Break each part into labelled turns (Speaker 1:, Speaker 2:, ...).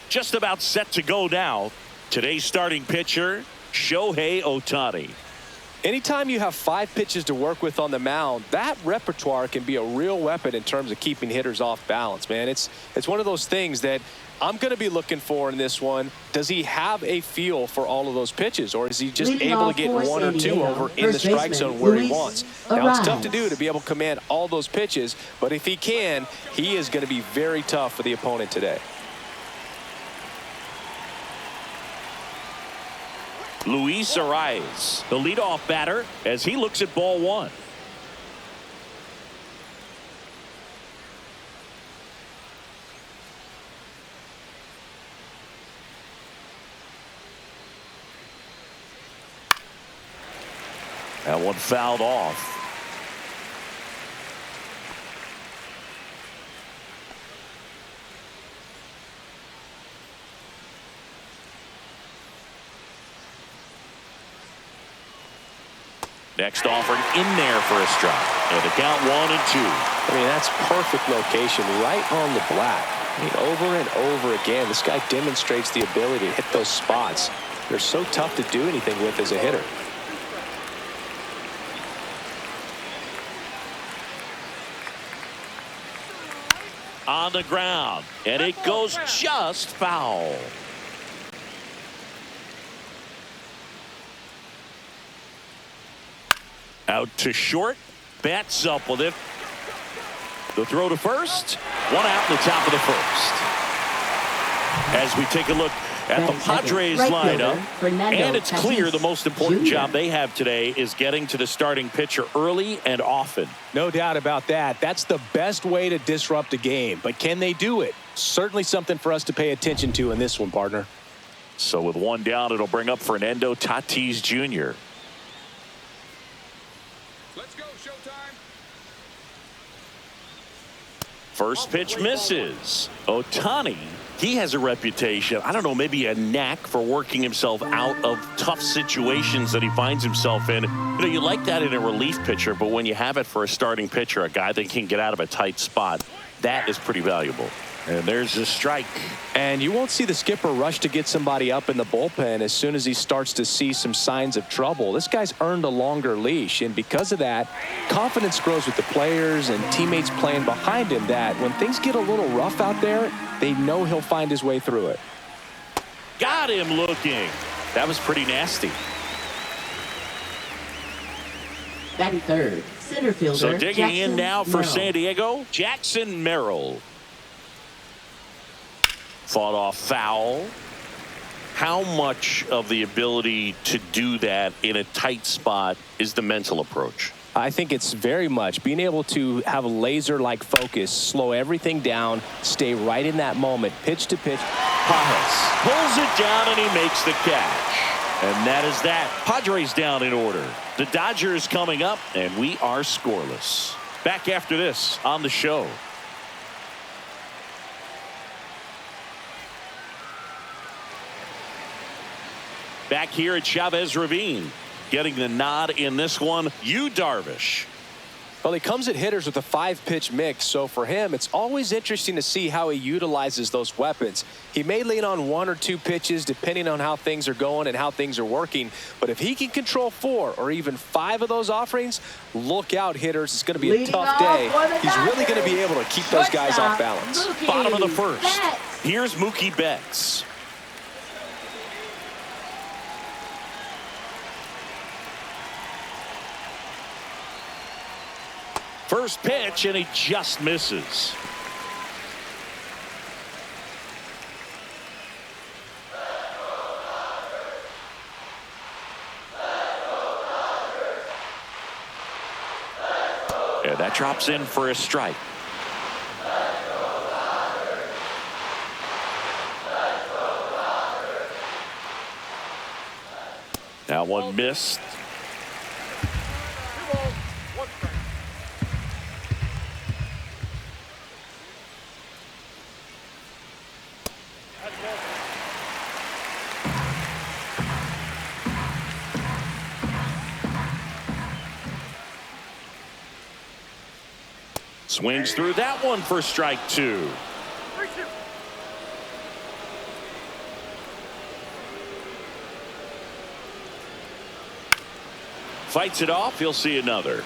Speaker 1: just about set to go now. Today's starting pitcher, Shohei Ohtani.
Speaker 2: Anytime you have 5 pitches to work with on the mound, that repertoire can be a real weapon in terms of keeping hitters off balance, man. It's one of those things that I'm going to be looking for in this one. Does he have a feel for all of those pitches, or is he just able to get 1 or 2 over in the strike zone where he wants? Now, it's tough to do to be able to command all those pitches, but if he can, he is going to be very tough for the opponent today.
Speaker 1: Luis Arias, the leadoff batter, as he looks at ball 1. That one fouled off. Next offering in there for a strike. And the count 1-2.
Speaker 2: I mean, that's perfect location right on the black. I mean, over and over again, this guy demonstrates the ability to hit those spots. They're so tough to do anything with as a hitter.
Speaker 1: On the ground, and it goes just foul. Out to short, bats up with it. The throw to first, 1 out in the top of the first. As we take a look at the Padres lineup, and it's clear the most important job they have today is getting to the starting pitcher early and often.
Speaker 2: No doubt about that. That's the best way to disrupt a game. But can they do it? Certainly something for us to pay attention to in this one, partner.
Speaker 1: So with 1 down, it'll bring up Fernando Tatis Jr.
Speaker 3: Let's go, showtime.
Speaker 1: First pitch misses. Ohtani, he has a reputation, I don't know, maybe a knack for working himself out of tough situations that he finds himself in. You know, you like that in a relief pitcher, but when you have it for a starting pitcher, a guy that can get out of a tight spot, that is pretty valuable. And there's a strike.
Speaker 2: And you won't see the skipper rush to get somebody up in the bullpen as soon as he starts to see some signs of trouble. This guy's earned a longer leash, and because of that, confidence grows with the players and teammates playing behind him, that when things get a little rough out there, they know he'll find his way through it.
Speaker 1: Got him looking. That was pretty nasty.
Speaker 4: Batting third, center fielder.
Speaker 1: So digging
Speaker 4: Jackson
Speaker 1: in now for
Speaker 4: Merrill.
Speaker 1: San Diego, Jackson Merrill. Fought off foul. How much of the ability to do that in a tight spot is the mental approach?
Speaker 2: I think it's very much being able to have a laser-like focus, slow everything down, stay right in that moment, pitch to pitch.
Speaker 1: Pajas pulls it down and he makes the catch. And that is that. Padres down in order. The Dodgers coming up, and we are scoreless. Back after this on the show. Back here at Chavez Ravine, getting the nod in this one, Yu Darvish.
Speaker 2: Well, he comes at hitters with a 5-pitch mix, so for him, it's always interesting to see how he utilizes those weapons. He may lean on 1 or 2 pitches depending on how things are going and how things are working, but if he can control 4 or even 5 of those offerings, look out, hitters. It's going to be a tough day. He's really going to be able to keep those guys off balance.
Speaker 1: Bottom of the first. Here's Mookie Betts. First pitch, and he just misses. And that drops in for a strike. Now one missed. Swings through that one for strike 2. fights it off. He'll see another.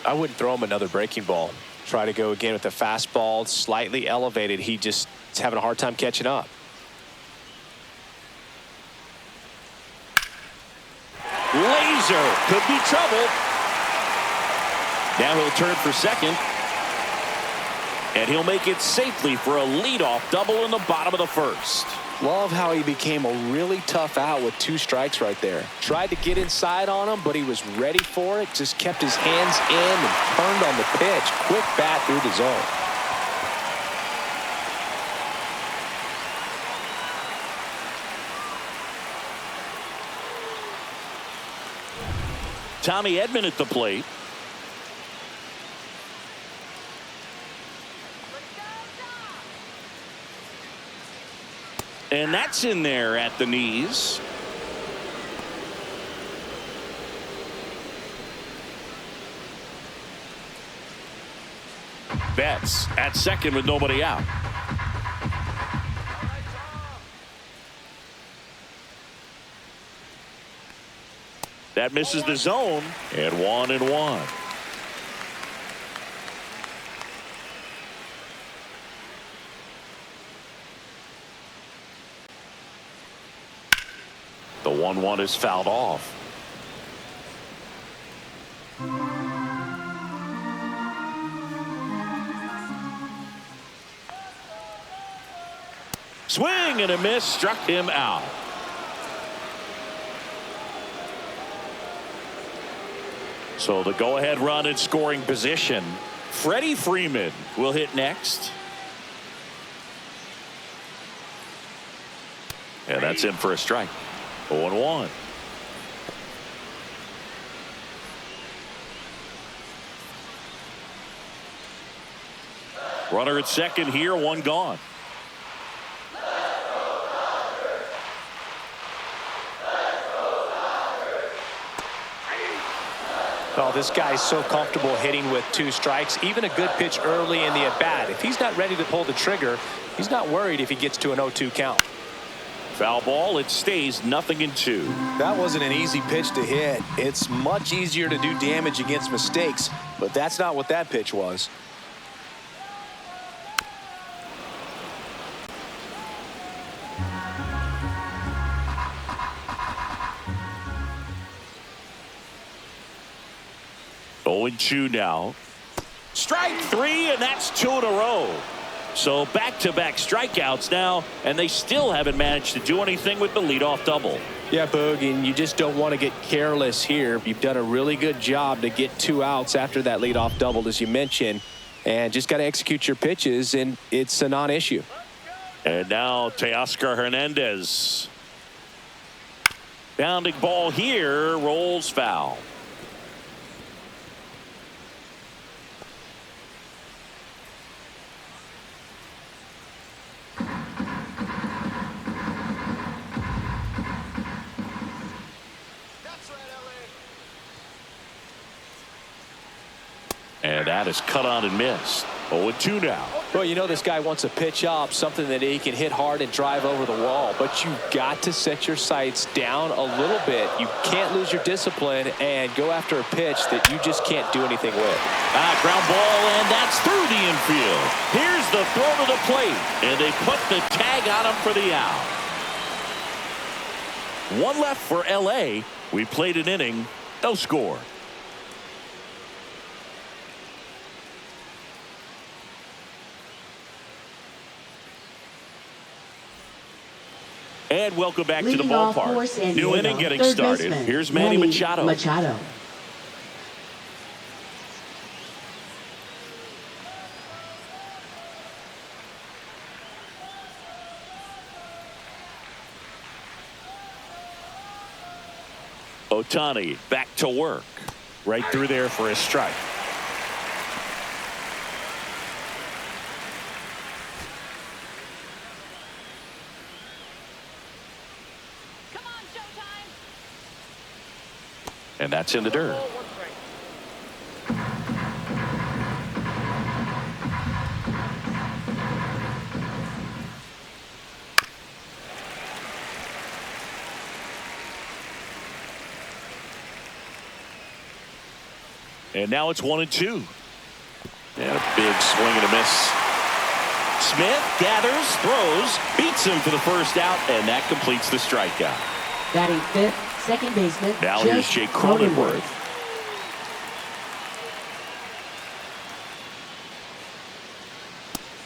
Speaker 2: I wouldn't throw him another breaking ball. Try to go again with the fastball, slightly elevated. He just is having a hard time catching up.
Speaker 1: Laser could be trouble. Now he'll turn for second. And he'll make it safely for a leadoff double in the bottom of the first.
Speaker 2: Love how he became a really tough out with 2 strikes right there. Tried to get inside on him, but he was ready for it. Just kept his hands in and turned on the pitch. Quick bat through the zone.
Speaker 1: Tommy Edman at the plate. And that's in there at the knees. Betts at second with nobody out. That misses the zone, and 1-1. The 1-1 is fouled off. Swing and a miss, struck him out. So the go-ahead run in scoring position. Freddie Freeman will hit next. And that's in for a strike. 0-1. Runner at second here, 1 gone.
Speaker 2: Oh, this guy's so comfortable hitting with 2 strikes. Even a good pitch early in the at-bat. If he's not ready to pull the trigger, he's not worried if he gets to an 0-2 count.
Speaker 1: Foul ball. It stays 0-2.
Speaker 2: That wasn't an easy pitch to hit. It's much easier to do damage against mistakes, but that's not what that pitch was.
Speaker 1: Oh, 0-2 now. Strike 3, and that's 2 in a row. So back-to-back strikeouts now, and they still haven't managed to do anything with the leadoff double.
Speaker 2: Yeah, Boog, and you just don't want to get careless here. You've done a really good job to get 2 outs after that leadoff double, as you mentioned, and just got to execute your pitches, and it's a non-issue.
Speaker 1: And now Teoscar Hernandez. Bounding ball here, rolls foul. And that is cut on and missed. 0-2 now.
Speaker 2: Well, you know this guy wants a pitch up, something that he can hit hard and drive over the wall. But you've got to set your sights down a little bit. You can't lose your discipline and go after a pitch that you just can't do anything with.
Speaker 1: Ground ball, and that's through the infield. Here's the throw to the plate, and they put the tag on him for the out. 1 left for L.A. We played an inning, no score. And welcome back to the ballpark. New inning getting started. Here's Manny Machado. Ohtani back to work. Right through there for a strike. And that's in the dirt. And now it's 1-2. And a big swing and a miss. Smith gathers, throws, beats him for the first out, and that completes the strikeout.
Speaker 4: Batting fifth, second baseman.
Speaker 1: Now here's Jake Cronenworth.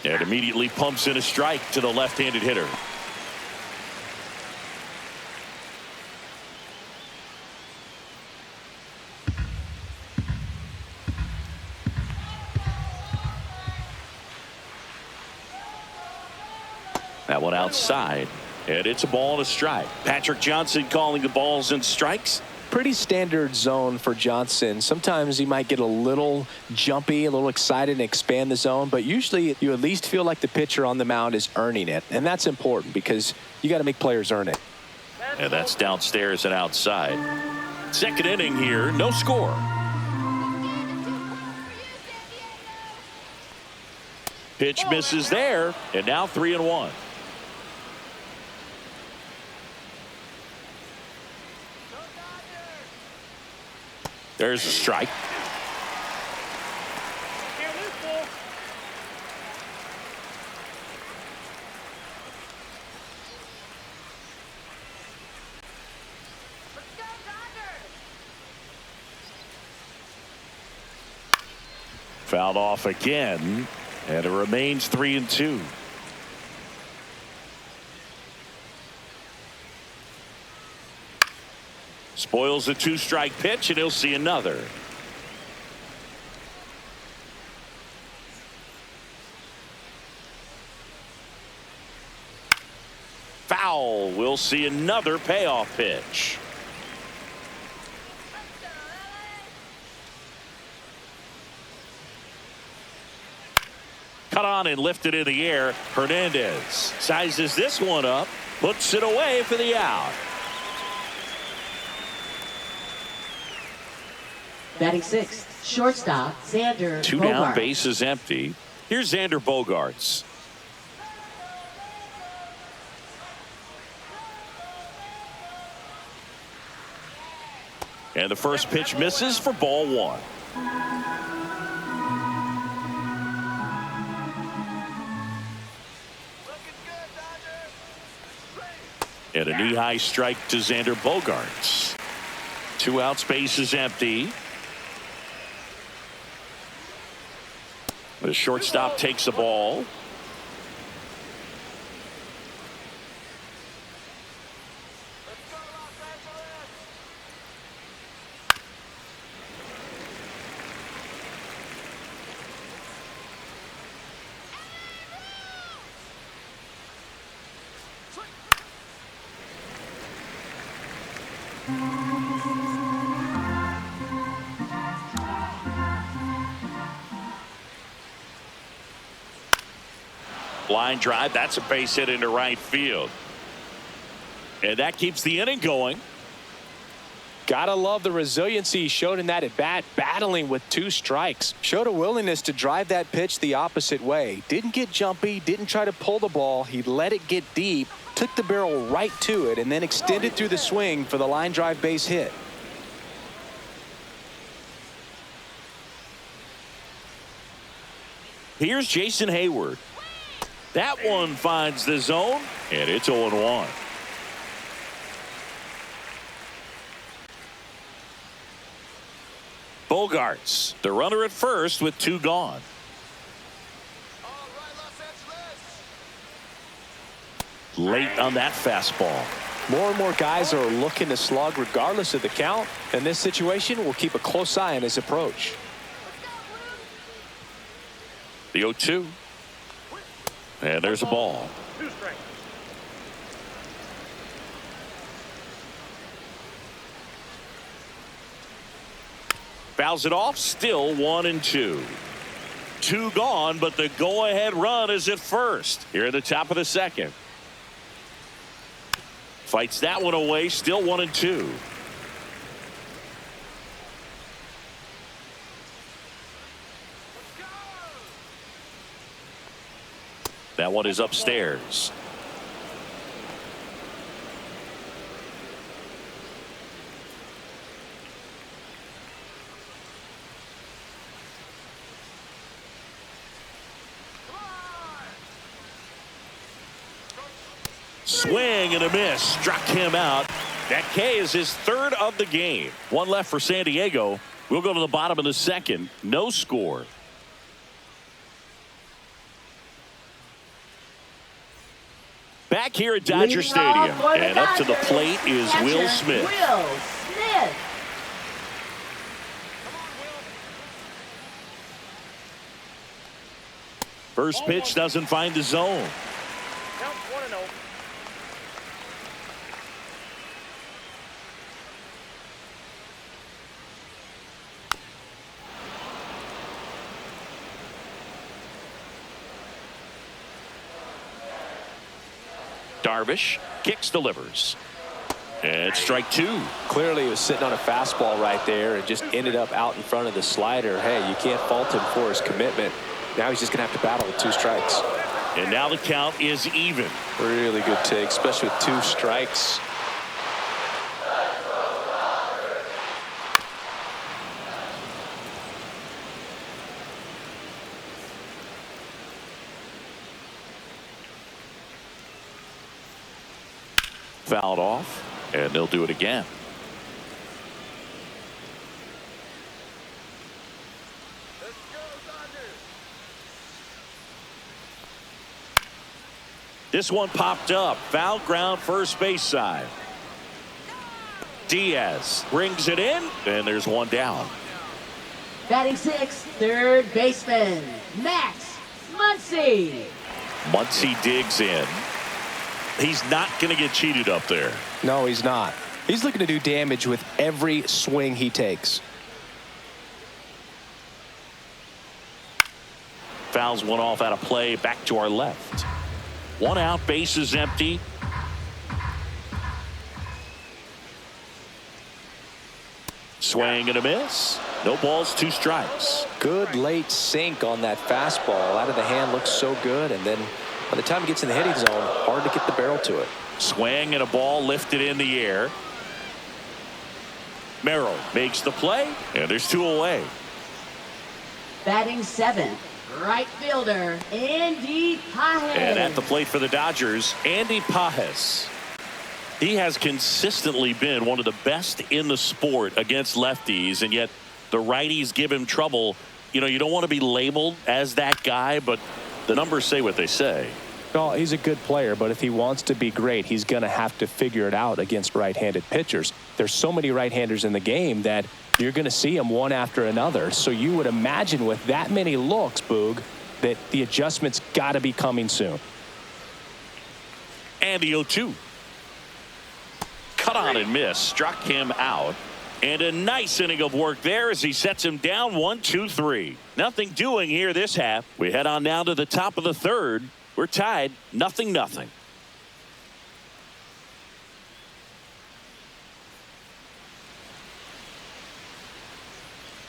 Speaker 1: And immediately pumps in a strike to the left-handed hitter. That one outside, and it's a ball and a strike. Patrick Johnson calling the balls and strikes.
Speaker 2: Pretty standard zone for Johnson. Sometimes he might get a little jumpy, a little excited and expand the zone, but usually you at least feel like the pitcher on the mound is earning it, and that's important because you got to make players earn it.
Speaker 1: And that's downstairs and outside. Second inning here, no score. Pitch misses there, and now 3-1. There's a strike. Fouled off again, and it remains 3-2. Spoils a two-strike pitch, and he'll see another. Foul. We'll see another payoff pitch. Cut on and lifted in the air. Hernandez sizes this one up, puts it away for the out.
Speaker 4: Batting sixth, shortstop, Xander
Speaker 1: Two
Speaker 4: Bogaerts.
Speaker 1: down, base is empty. Here's Xander Bogaerts. And the first pitch misses for ball one. And a knee-high strike to Xander Bogaerts. 2 outs, base is empty. The shortstop takes the ball. Line drive. That's a base hit into right field. And that keeps the inning going.
Speaker 2: Gotta love the resiliency he showed in that at bat, battling with 2 strikes. Showed a willingness to drive that pitch the opposite way. Didn't get jumpy, didn't try to pull the ball. He let it get deep, took the barrel right to it, and then extended through the swing for the line drive base hit.
Speaker 1: Here's Jason Hayward. That one finds the zone, and it's 0-1. Bogaerts, the runner at first with 2 gone. Late on that fastball.
Speaker 2: More and more guys are looking to slug regardless of the count. In this situation, we'll keep a close eye on his approach.
Speaker 1: The 0-2. And there's a ball. Fouls it off. Still 1-2. 2 gone, but the go-ahead run is at first. Here at the top of the second. Fights that one away. Still 1-2. That one is upstairs. Swing and a miss. Struck him out. That K is his third of the game. One left for San Diego. We'll go to the bottom of the second. No score. Back here at Dodger Stadium. And up to the plate is Will Smith.
Speaker 4: Will Smith.
Speaker 1: First pitch doesn't find the zone.
Speaker 3: Count 1-0.
Speaker 1: Darvish kicks, delivers. And strike two.
Speaker 2: Clearly he was sitting on a fastball right there and just ended up out in front of the slider. Hey, you can't fault him for his commitment. Now he's just going to have to battle with 2 strikes.
Speaker 1: And now the count is even.
Speaker 2: Really good take, especially with 2 strikes.
Speaker 1: Fouled off, and they'll do it again.
Speaker 3: Let's go, Dodgers.
Speaker 1: This one popped up. Foul ground, first base side. Diaz brings it in, and there's one down.
Speaker 4: Batting 6th, third baseman, Max Muncy.
Speaker 1: Muncy digs in. He's not going to get cheated up there.
Speaker 2: No, he's not. He's looking to do damage with every swing he takes.
Speaker 1: Fouls one off out of play, back to our left. One out, base is empty. Swing and a miss. No balls, 2 strikes.
Speaker 2: Good late sink on that fastball. Out of the hand looks so good, and then by the time he gets in the hitting zone, hard to get the barrel to it.
Speaker 1: Swing and a ball lifted in the air. Merrill makes the play, and there's 2 away.
Speaker 4: Batting 7th, right fielder, Andy Pajes.
Speaker 1: And at the plate for the Dodgers, Andy Pajes. He has consistently been one of the best in the sport against lefties, and yet the righties give him trouble. You know, you don't want to be labeled as that guy, but the numbers say what they say.
Speaker 2: Well, he's a good player, but if he wants to be great, he's going to have to figure it out against right-handed pitchers. There's so many right-handers in the game that you're going to see them one after another. So you would imagine with that many looks, Boog, that the adjustment's got to be coming soon.
Speaker 1: And the 0-2. Cut on and miss. Struck him out. And a nice inning of work there as he sets him down 1-2-3. Nothing doing here this half. We head on now to the top of the third. We're tied 0-0.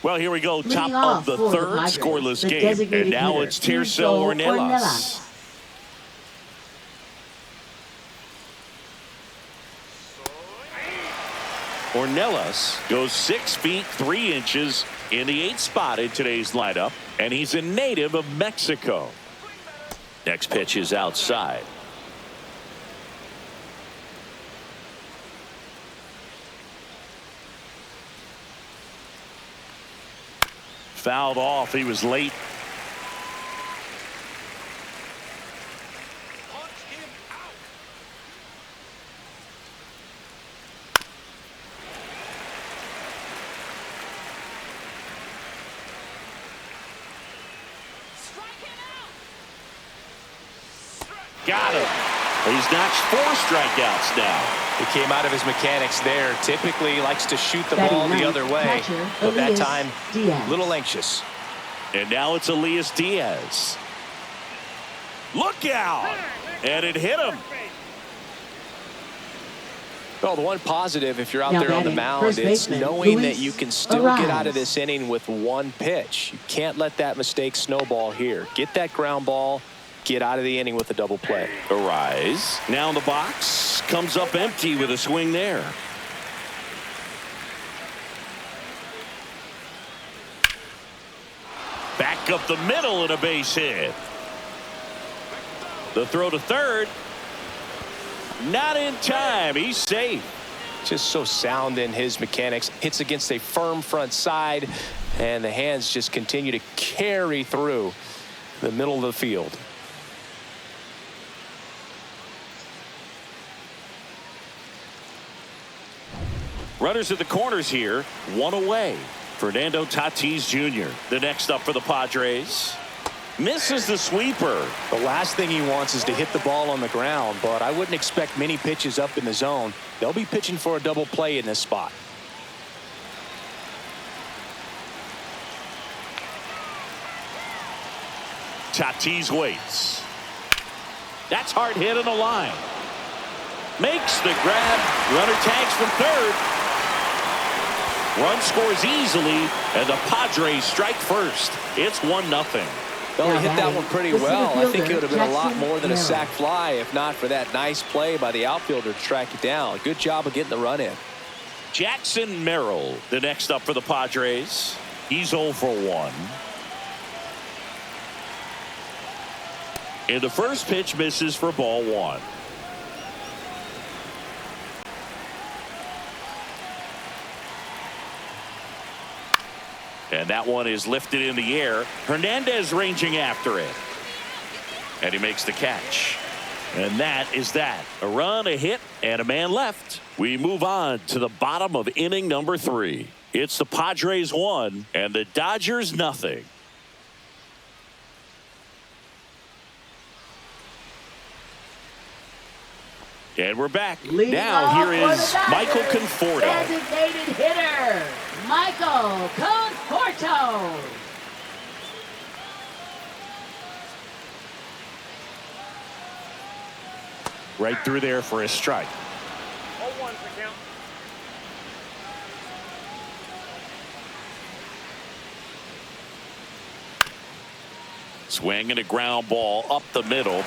Speaker 1: Well, here we go. Top of the third, scoreless game. And now it's Tirso Ornelas. Ornelas goes 6 feet 3 inches in the 8th spot in today's lineup, and he's a native of Mexico. Next pitch is outside. Fouled off. He was late. Got him. He's notched 4 strikeouts now.
Speaker 2: He came out of his mechanics there. Typically likes to shoot the ball the other way, but that time a little anxious.
Speaker 1: And now it's Elias Diaz. Look out! And it hit him.
Speaker 2: Well, the one positive, if you're out there on the mound, it's knowing that you can still get out of this inning with 1 pitch. You can't let that mistake snowball here. Get that ground ball. Get out of the inning with a double play.
Speaker 1: Arise. Now in the box. Comes up empty with a swing there. Back up the middle and a base hit. The throw to third. Not in time. He's safe.
Speaker 2: Just so sound in his mechanics. Hits against a firm front side, and the hands just continue to carry through the middle of the field.
Speaker 1: Runners at the corners here, one away. Fernando Tatis Jr. the next up for the Padres. Misses the sweeper.
Speaker 2: The last thing he wants is to hit the ball on the ground, but I wouldn't expect many pitches up in the zone. They'll be pitching for a double play in this spot.
Speaker 1: Tatis waits. That's hard hit on the line. Makes the grab. Runner tags from third. Run scores easily, and the Padres strike first. It's 1-0.
Speaker 2: Well, he hit that one pretty well. I think it would have been a lot more than a sac fly if not for that nice play by the outfielder to track it down. Good job of getting the run in.
Speaker 1: Jackson Merrill, the next up for the Padres. He's 0 for 1. And the first pitch misses for ball 1. And that one is lifted in the air. Hernandez ranging after it. And he makes the catch. And that is that. A run, a hit, and a man left. We move on to the bottom of inning number 3. It's the Padres 1 and the Dodgers nothing. And we're back. Now here is Michael Conforto.
Speaker 4: Designated hitter, Michael Conforto.
Speaker 1: Right through there for a strike.
Speaker 3: 0-1 for count.
Speaker 1: Swing and a ground ball up the middle.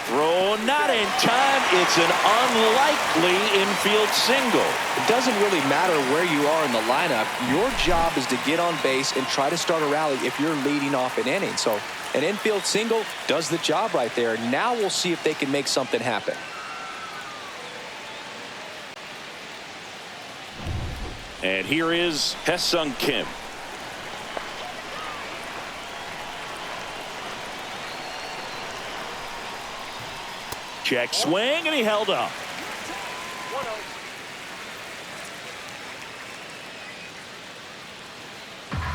Speaker 1: Throw not in time. It's an unlikely infield single.
Speaker 2: It doesn't really matter where you are in the lineup. Your job is to get on base and try to start a rally if you're leading off an inning. So an infield single does the job right there. Now we'll see if they can make something happen.
Speaker 1: And here is Hesung Kim. Check swing, and he held up.
Speaker 3: 1-0.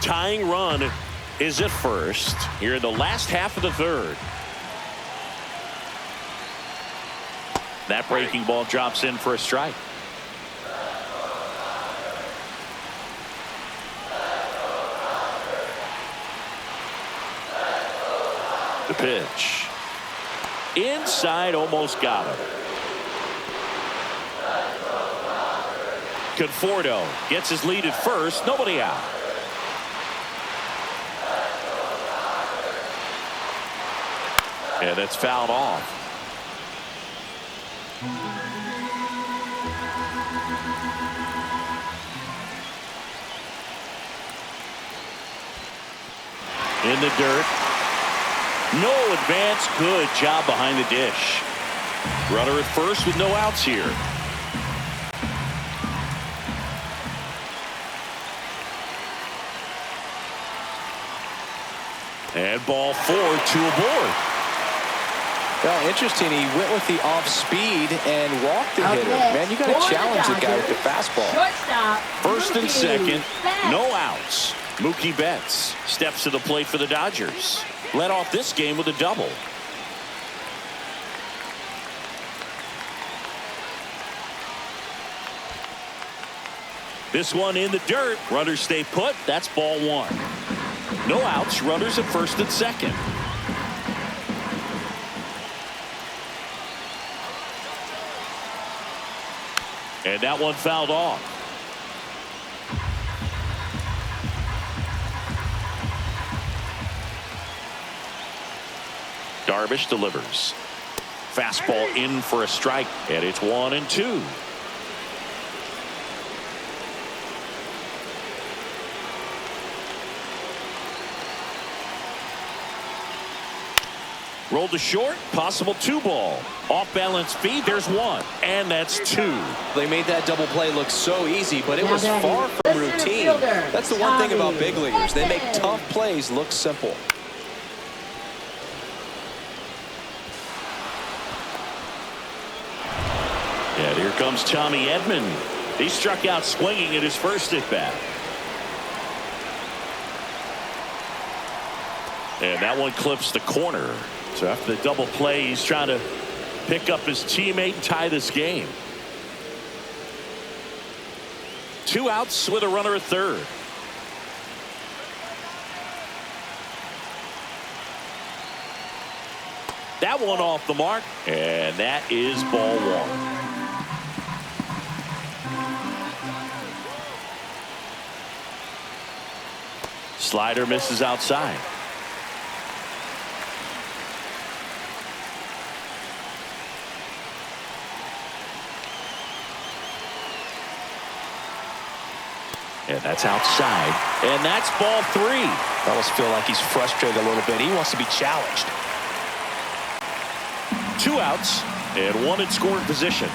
Speaker 1: Tying run is at first here in the last half of the third. That breaking ball drops in for a strike. The pitch. Inside, almost got him. Conforto gets his lead at first. Nobody out. And that's fouled off. In the dirt. No advance. Good job behind the dish. Runner at first with no outs here. And ball 4, 2 aboard.
Speaker 2: Well, interesting. He went with the off speed and walked the hitter.
Speaker 4: next,
Speaker 2: Man, you got to
Speaker 4: for the
Speaker 2: challenge the guy with the
Speaker 4: Dodgers,
Speaker 2: fastball.
Speaker 4: Shortstop.
Speaker 1: First and
Speaker 4: Mookie
Speaker 1: second,
Speaker 4: Betts.
Speaker 1: no outs. Mookie Betts steps to the plate for the Dodgers. Led off this game with a double. This one in the dirt. Runners stay put. That's ball 1. No outs. Runners at first and second. And that one fouled off. Darvish delivers. Fastball in for a strike, and it's 1-2. Rolled to short, possible 2-ball. Off balance feed, there's 1, and that's 2.
Speaker 2: They made that double play look so easy, but it
Speaker 4: Now
Speaker 2: was
Speaker 4: that
Speaker 2: far
Speaker 4: is
Speaker 2: from
Speaker 4: the center
Speaker 2: routine.
Speaker 4: fielder,
Speaker 2: That's the one thing about
Speaker 4: Tommy
Speaker 2: big leaguers. They make
Speaker 4: Edman.
Speaker 2: tough plays look simple.
Speaker 1: And here comes Tommy Edman. He struck out swinging at his first at bat. And that one clips the corner. So after the double play, he's trying to pick up his teammate and tie this game. 2 outs with a runner at third. That one off the mark, and that is ball 1. Slider misses outside. And that's outside. And that's ball 3.
Speaker 2: I almost feel like he's frustrated a little bit. He wants to be challenged.
Speaker 1: 2 outs and 1 in scoring position.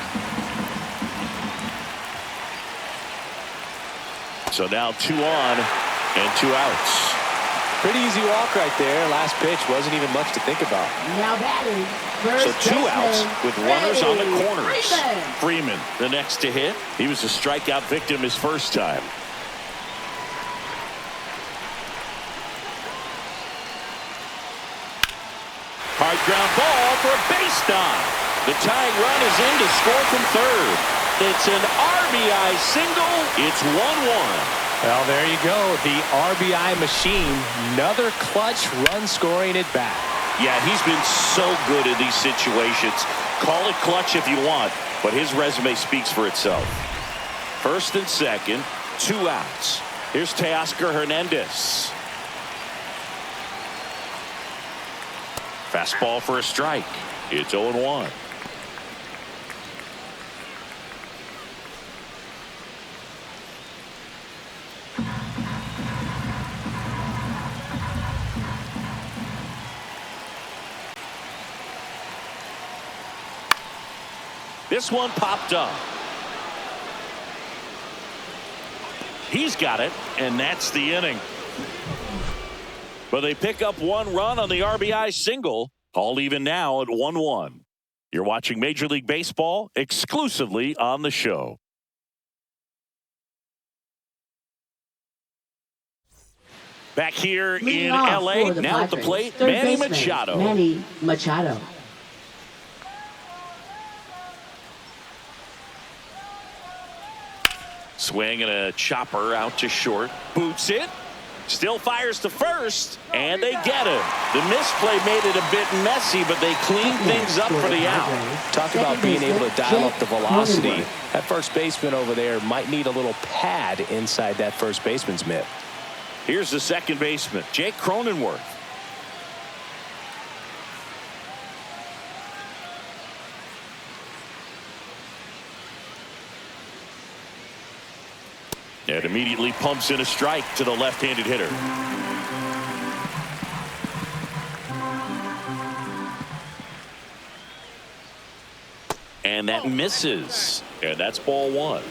Speaker 1: So now 2 on and 2 outs.
Speaker 2: Pretty easy walk right there. Last pitch wasn't even much to think about.
Speaker 4: Now batting,
Speaker 1: So
Speaker 4: first
Speaker 1: 2 outs
Speaker 4: baseman,
Speaker 1: with runners on the
Speaker 4: Freddie
Speaker 1: corners.
Speaker 4: Freeman.
Speaker 1: Freeman, the next to hit. He was a strikeout victim his first time. Hard ground ball for a base knock. The tying run is in to score from third. It's an RBI single. It's 1-1.
Speaker 2: Well, there you go. The RBI machine. Another clutch run scoring at bat.
Speaker 1: Yeah, he's been so good in these situations. Call it clutch if you want, but his resume speaks for itself. First and second, 2 outs. Here's Teoscar Hernandez. Fastball for a strike. It's 0-1. This one popped up. He's got it, and that's the inning. But they pick up 1 run on the RBI single. All even now at 1-1. You're watching Major League Baseball exclusively on the show. Back here
Speaker 4: Leading
Speaker 1: in
Speaker 4: off
Speaker 1: L.A.
Speaker 4: for the
Speaker 1: Now at the
Speaker 4: Padres,
Speaker 1: plate,
Speaker 4: third
Speaker 1: Manny
Speaker 4: baseman,
Speaker 1: Machado.
Speaker 4: Manny Machado.
Speaker 1: Swing and a chopper out to short. Boots it. Still fires to first. And they get him. The misplay made it a bit messy, but they cleaned things up for the out.
Speaker 2: Talk about being able to dial up the velocity. That first baseman over there might need a little pad inside that first baseman's mitt.
Speaker 1: Here's the second baseman, Jake Cronenworth. And immediately pumps in a strike to the left-handed hitter. And that misses. And that's ball 1.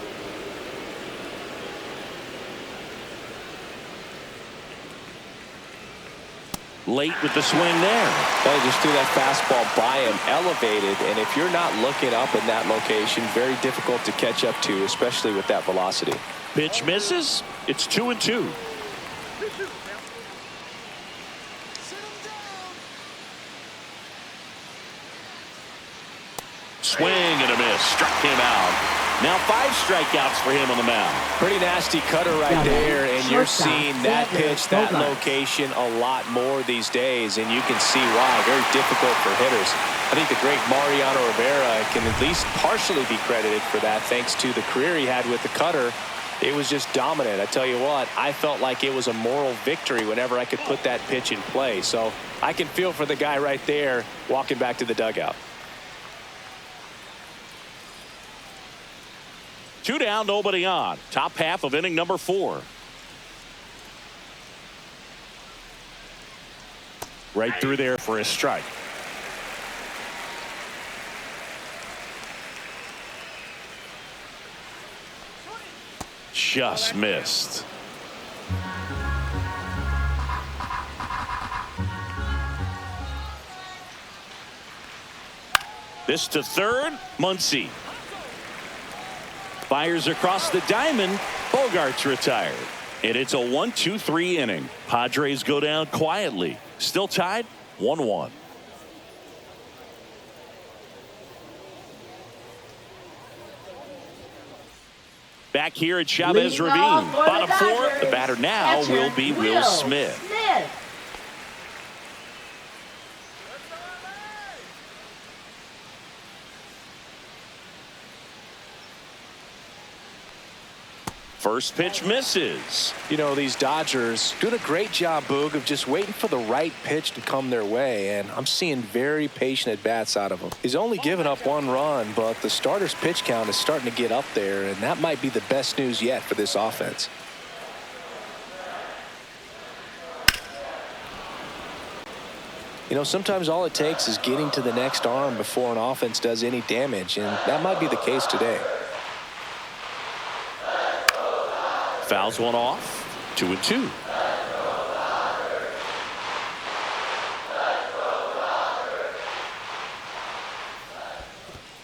Speaker 1: Late with the swing there.
Speaker 2: Well, just threw that fastball by him, elevated, and if you're not looking up in that location, very difficult to catch up to, especially with that velocity.
Speaker 1: Pitch misses. It's 2-2. Swing and a miss. Struck him out. Now 5 strikeouts for him on the mound.
Speaker 2: Pretty nasty cutter right there, and you're seeing that pitch, that location a lot more these days, and you can see why. Very difficult for hitters. I think the great Mariano Rivera can at least partially be credited for that, thanks to the career he had with the cutter. It was just dominant. I tell you what, I felt like it was a moral victory whenever I could put that pitch in play. So I can feel for the guy right there walking back to the dugout.
Speaker 1: 2 down, nobody on. Top half of inning number 4. Right through there for a strike. Just missed. This to third. Muncy fires across the diamond. Bogart's retired. And it's a 1-2-3 inning. Padres go down quietly. Still tied 1-1. Back here at Chavez Ravine. Bottom fourth. The batter now will be Will Smith. First pitch misses.
Speaker 2: You know, these Dodgers doing a great job, Boog, of just waiting for the right pitch to come their way, and I'm seeing very patient at-bats out of him. He's only given up 1 run, but the starter's pitch count is starting to get up there, and that might be the best news yet for this offense. You know, sometimes all it takes is getting to the next arm before an offense does any damage, and that might be the case today.
Speaker 1: Fouls one off. 2-2.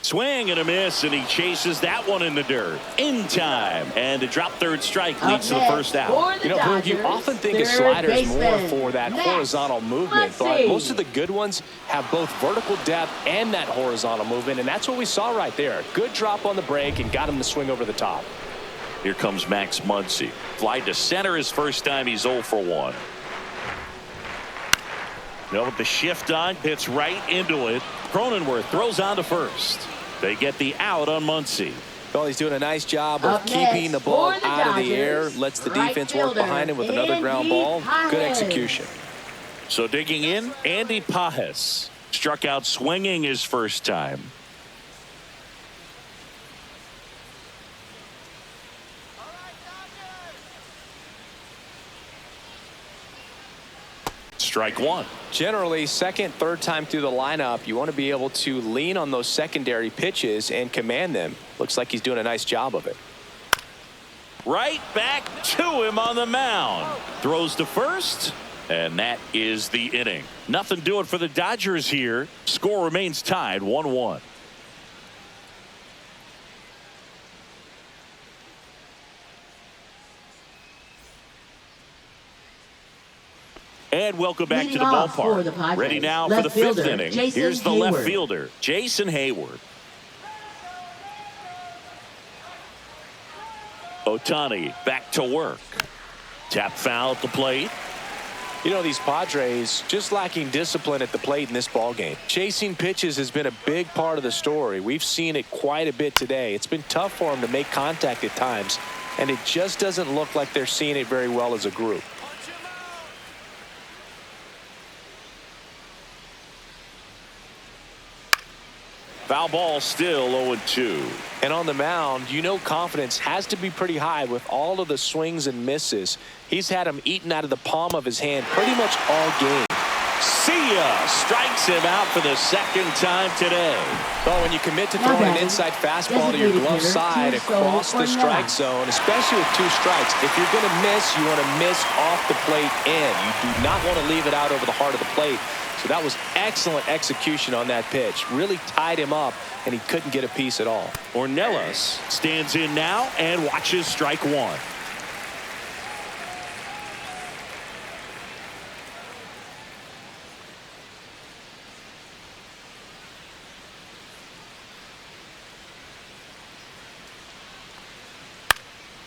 Speaker 1: Swing and a miss, and he chases that one in the dirt. In time. And a drop third strike leads to the first out.
Speaker 2: You know, Boog, you often think of sliders more for that horizontal movement, but most of the good ones have both vertical depth and that horizontal movement, and that's what we saw right there. Good drop on the break and got him to swing over the top.
Speaker 1: Here comes Max Muncy. Fly to center his first time. He's 0 for 1. Now with the shift on, hits right into it. Cronenworth throws on to first. They get the out on Muncy.
Speaker 2: Well, he's doing a nice job of keeping the ball out of the air. Lets the defense work behind him with another ground ball. Good execution.
Speaker 1: So digging in, Andy Pajes struck out swinging his first time. Strike one.
Speaker 2: Generally, second, third time through the lineup, you want to be able to lean on those secondary pitches and command them. Looks like he's doing a nice job of it.
Speaker 1: Right back to him on the mound. Throws to first, and that is the inning. Nothing doing for the Dodgers here. Score remains tied 1-1. And welcome back to the ballpark. Ready now for the fifth inning. Here's the left fielder, Jason Hayward. Ohtani back to work. Tap foul at the plate.
Speaker 2: You know, these Padres just lacking discipline at the plate in this ballgame. Chasing pitches has been a big part of the story. We've seen it quite a bit today. It's been tough for them to make contact at times, and it just doesn't look like they're seeing it very well as a group.
Speaker 1: Foul ball, still 0-2.
Speaker 2: And on the mound, you know, confidence has to be pretty high with all of the swings and misses. He's had them eaten out of the palm of his hand pretty much all game.
Speaker 1: See ya! Strikes him out for the second time today.
Speaker 2: Well, when you commit to throwing an inside fastball to your glove side across the strike zone, especially with 2 strikes, if you're going to miss, you want to miss off the plate in. You do not want to leave it out over the heart of the plate. So that was excellent execution on that pitch. Really tied him up, and he couldn't get a piece at all.
Speaker 1: Ornelas stands in now and watches strike one.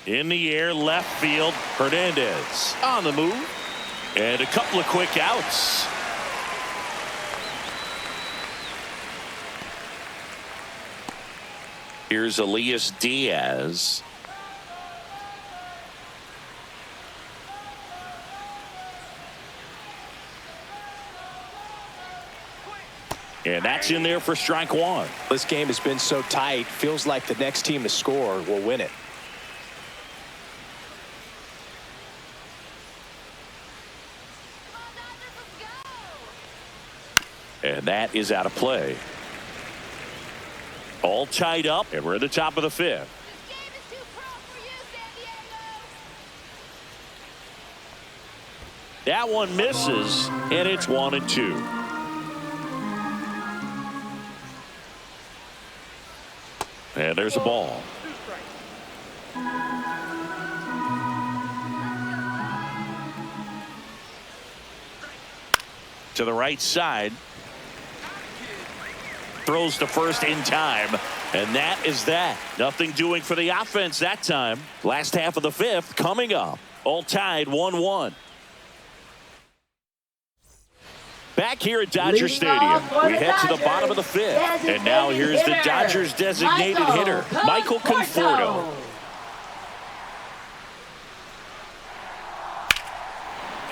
Speaker 1: In the air, left field, Hernandez on the move. And a couple of quick outs. Here's Elias Diaz. And that's in there for strike one.
Speaker 2: This game has been so tight, feels like the next team to score will win it.
Speaker 1: And that is out of play. All tied up, and we're at the top of the fifth. That one misses, and it's 1-2. And there's a ball. To the right side. Throws to first in time. And that is that. Nothing doing for the offense that time. Last half of the fifth coming up. All tied 1-1. Back here at Dodger Stadium, we head to the bottom of the fifth. And now here's the Dodgers designated hitter, Michael Conforto.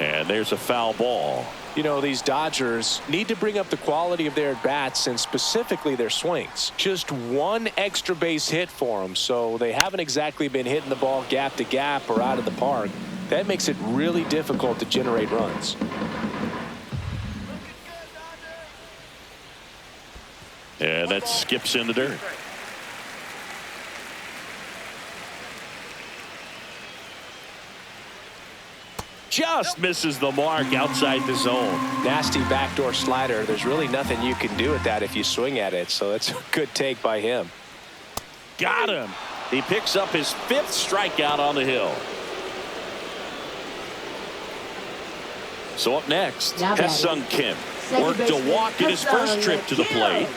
Speaker 1: And there's a foul ball.
Speaker 2: You know, these Dodgers need to bring up the quality of their at-bats and specifically their swings. Just one extra base hit for them, so they haven't exactly been hitting the ball gap to gap or out of the park. That makes it really difficult to generate runs.
Speaker 1: And that skips in the dirt. Just misses the mark outside the zone.
Speaker 2: Nasty backdoor slider. There's really nothing you can do with that if you swing at it, so that's a good take by him.
Speaker 1: Got him. He picks up his 5th strikeout on the hill. So up next, Ha-Seong Kim worked a walk in his first trip to the plate.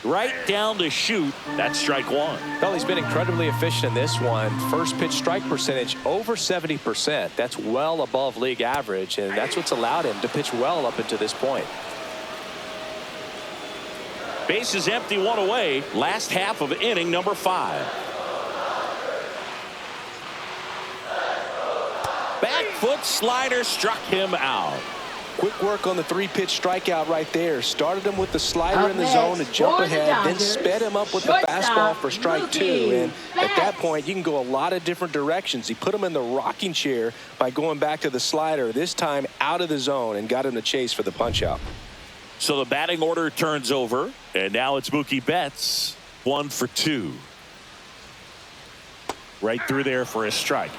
Speaker 1: Right down to shoot. That's strike one.
Speaker 2: Well, he's been incredibly efficient in this one. First pitch strike percentage over 70%. That's well above league average, and that's what's allowed him to pitch well up until this point.
Speaker 1: Base is empty, 1 away. Last half of inning number 5. Back foot slider struck him out.
Speaker 2: Quick work on the 3-pitch strikeout right there. Started him with the slider in the zone to jump ahead, then sped him up with the fastball for strike 2. And at that point, you can go a lot of different directions. He put him in the rocking chair by going back to the slider, this time out of the zone, and got him to chase for the punch out.
Speaker 1: So the batting order turns over, and now it's Mookie Betts, 1 for 2. Right through there for a strike.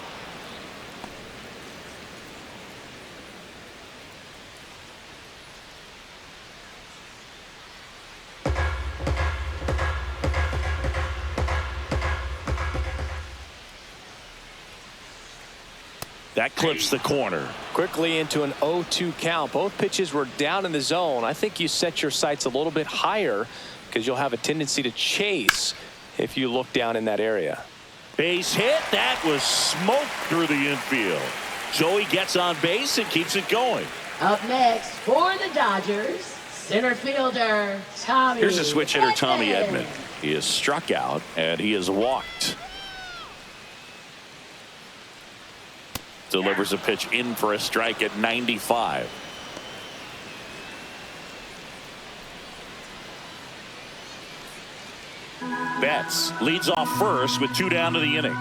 Speaker 1: That clips the corner.
Speaker 2: Quickly into an 0-2 count. Both pitches were down in the zone. I think you set your sights a little bit higher because you'll have a tendency to chase if you look down in that area.
Speaker 1: Base hit. That was smoke through the infield. Joey gets on base and keeps it going.
Speaker 4: Up next for the Dodgers, center fielder Tommy.
Speaker 1: Here's a switch hitter, Tommy Edman. He is struck out and he is walked. Delivers a pitch in for a strike at 95. Betts leads off first with 2 down to the inning.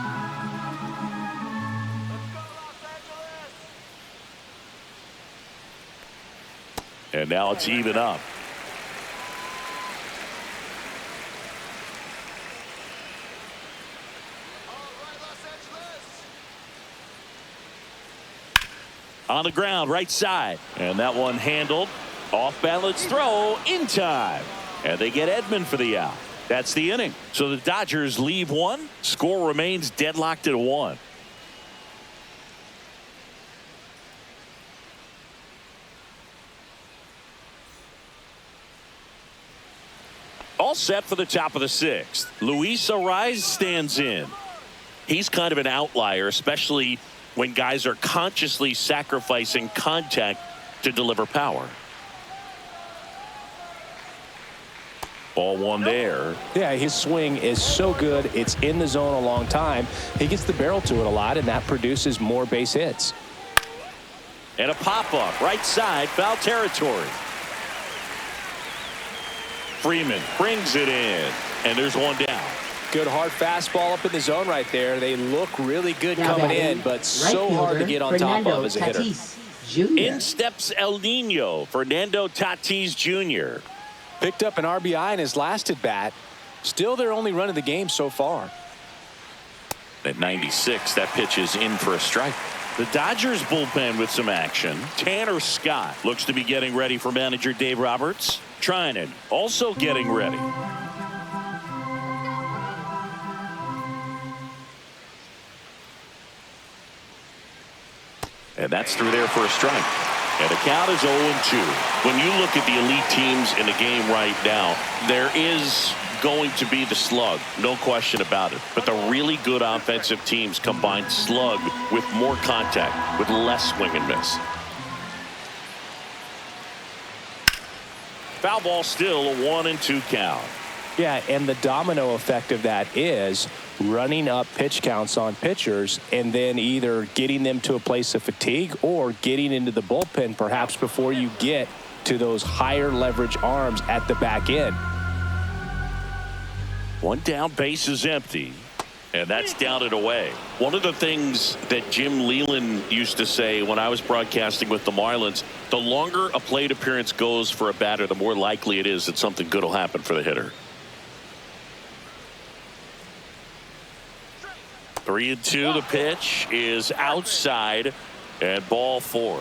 Speaker 1: And now it's even up. On the ground, right side. And that one handled. Off balance throw in time. And they get Edman for the out. That's the inning. So the Dodgers leave 1. Score remains deadlocked at 1. All set for the top of the 6th. Luis Ariz stands in. He's kind of an outlier, especially when guys are consciously sacrificing contact to deliver power. Ball 1 there.
Speaker 2: Yeah, his swing is so good. It's in the zone a long time. He gets the barrel to it a lot, and that produces more base hits.
Speaker 1: And a pop-up right side, foul territory. Freeman brings it in, and there's 1 down.
Speaker 2: Good hard fastball up in the zone right there. They look really good coming in, but so hard to get on top of as a hitter.
Speaker 1: In steps El Nino, Fernando Tatis Jr.
Speaker 2: Picked up an RBI in his last at bat. Still their only run of the game so far.
Speaker 1: At 96, that pitch is in for a strike. The Dodgers bullpen with some action. Tanner Scott looks to be getting ready for manager Dave Roberts. Trinan also getting ready. And that's through there for a strike. And the count is 0-2. When you look at the elite teams in the game right now, there is going to be the slug, no question about it. But the really good offensive teams combine slug with more contact, with less swing and miss. Foul ball still, a 1-2 count.
Speaker 2: Yeah, and the domino effect of that is running up pitch counts on pitchers and then either getting them to a place of fatigue or getting into the bullpen perhaps before you get to those higher leverage arms at the back end.
Speaker 1: One down, base is empty, and that's down and away. One of the things that Jim Leyland used to say when I was broadcasting with the Marlins, the longer a plate appearance goes for a batter, the more likely it is that something good will happen for the hitter. 3-2, the pitch is outside, and ball 4.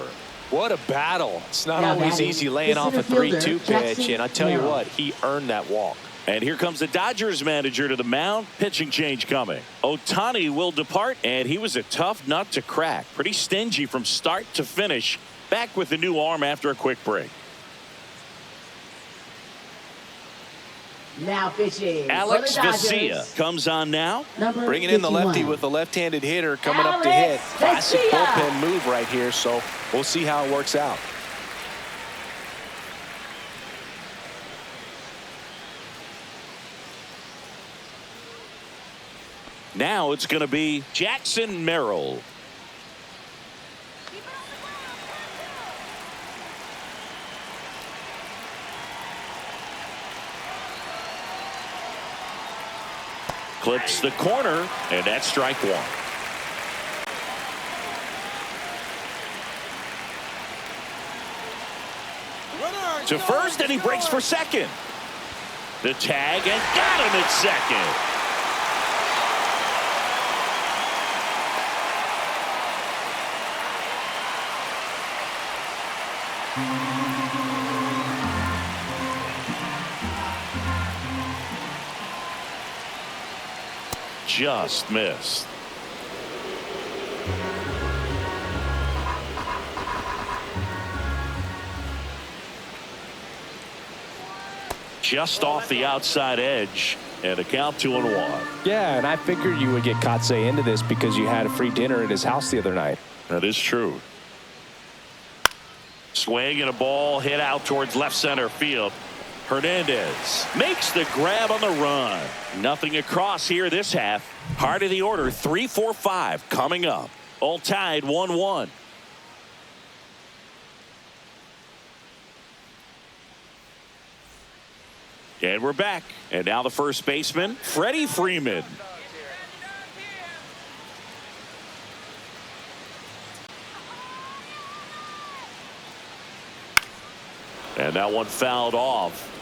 Speaker 2: What a battle. It's not
Speaker 4: Now
Speaker 2: always
Speaker 4: batting,
Speaker 2: easy laying
Speaker 4: the
Speaker 2: off a
Speaker 4: center fielder,
Speaker 2: 3-2 pitch,
Speaker 4: Jackson
Speaker 2: and I tell you
Speaker 4: Merrill.
Speaker 2: what, he earned that walk.
Speaker 1: And here comes the Dodgers manager to the mound. Pitching change coming. Ohtani will depart, and he was a tough nut to crack. Pretty stingy from start to finish. Back with the new arm after a quick break.
Speaker 4: Now pitching.
Speaker 1: Alex
Speaker 4: for the Dodgers,
Speaker 1: Vesia comes on now.
Speaker 4: number
Speaker 2: Bringing in the
Speaker 4: 51.
Speaker 2: lefty with the left-handed hitter coming up to hit.
Speaker 4: Alex
Speaker 2: Classic
Speaker 4: Vesia.
Speaker 2: bullpen move right here, so we'll see how it works out.
Speaker 1: Now it's going to be Jackson Merrill. Clips the corner, and that's strike 1. To first, and he breaks for second. The tag, and got him at second. Just missed. Just off the outside edge, and a count 2-1.
Speaker 2: Yeah, and I figured you would get Kotsay into this because you had a free dinner at his house the other night.
Speaker 1: That is true. Swing and a ball hit out towards left center field. Hernandez makes the grab on the run. Nothing across here this half. Heart of the order, 3-4-5 coming up. All tied 1-1. And we're back. And now the first baseman, Freddie Freeman. And that one fouled off.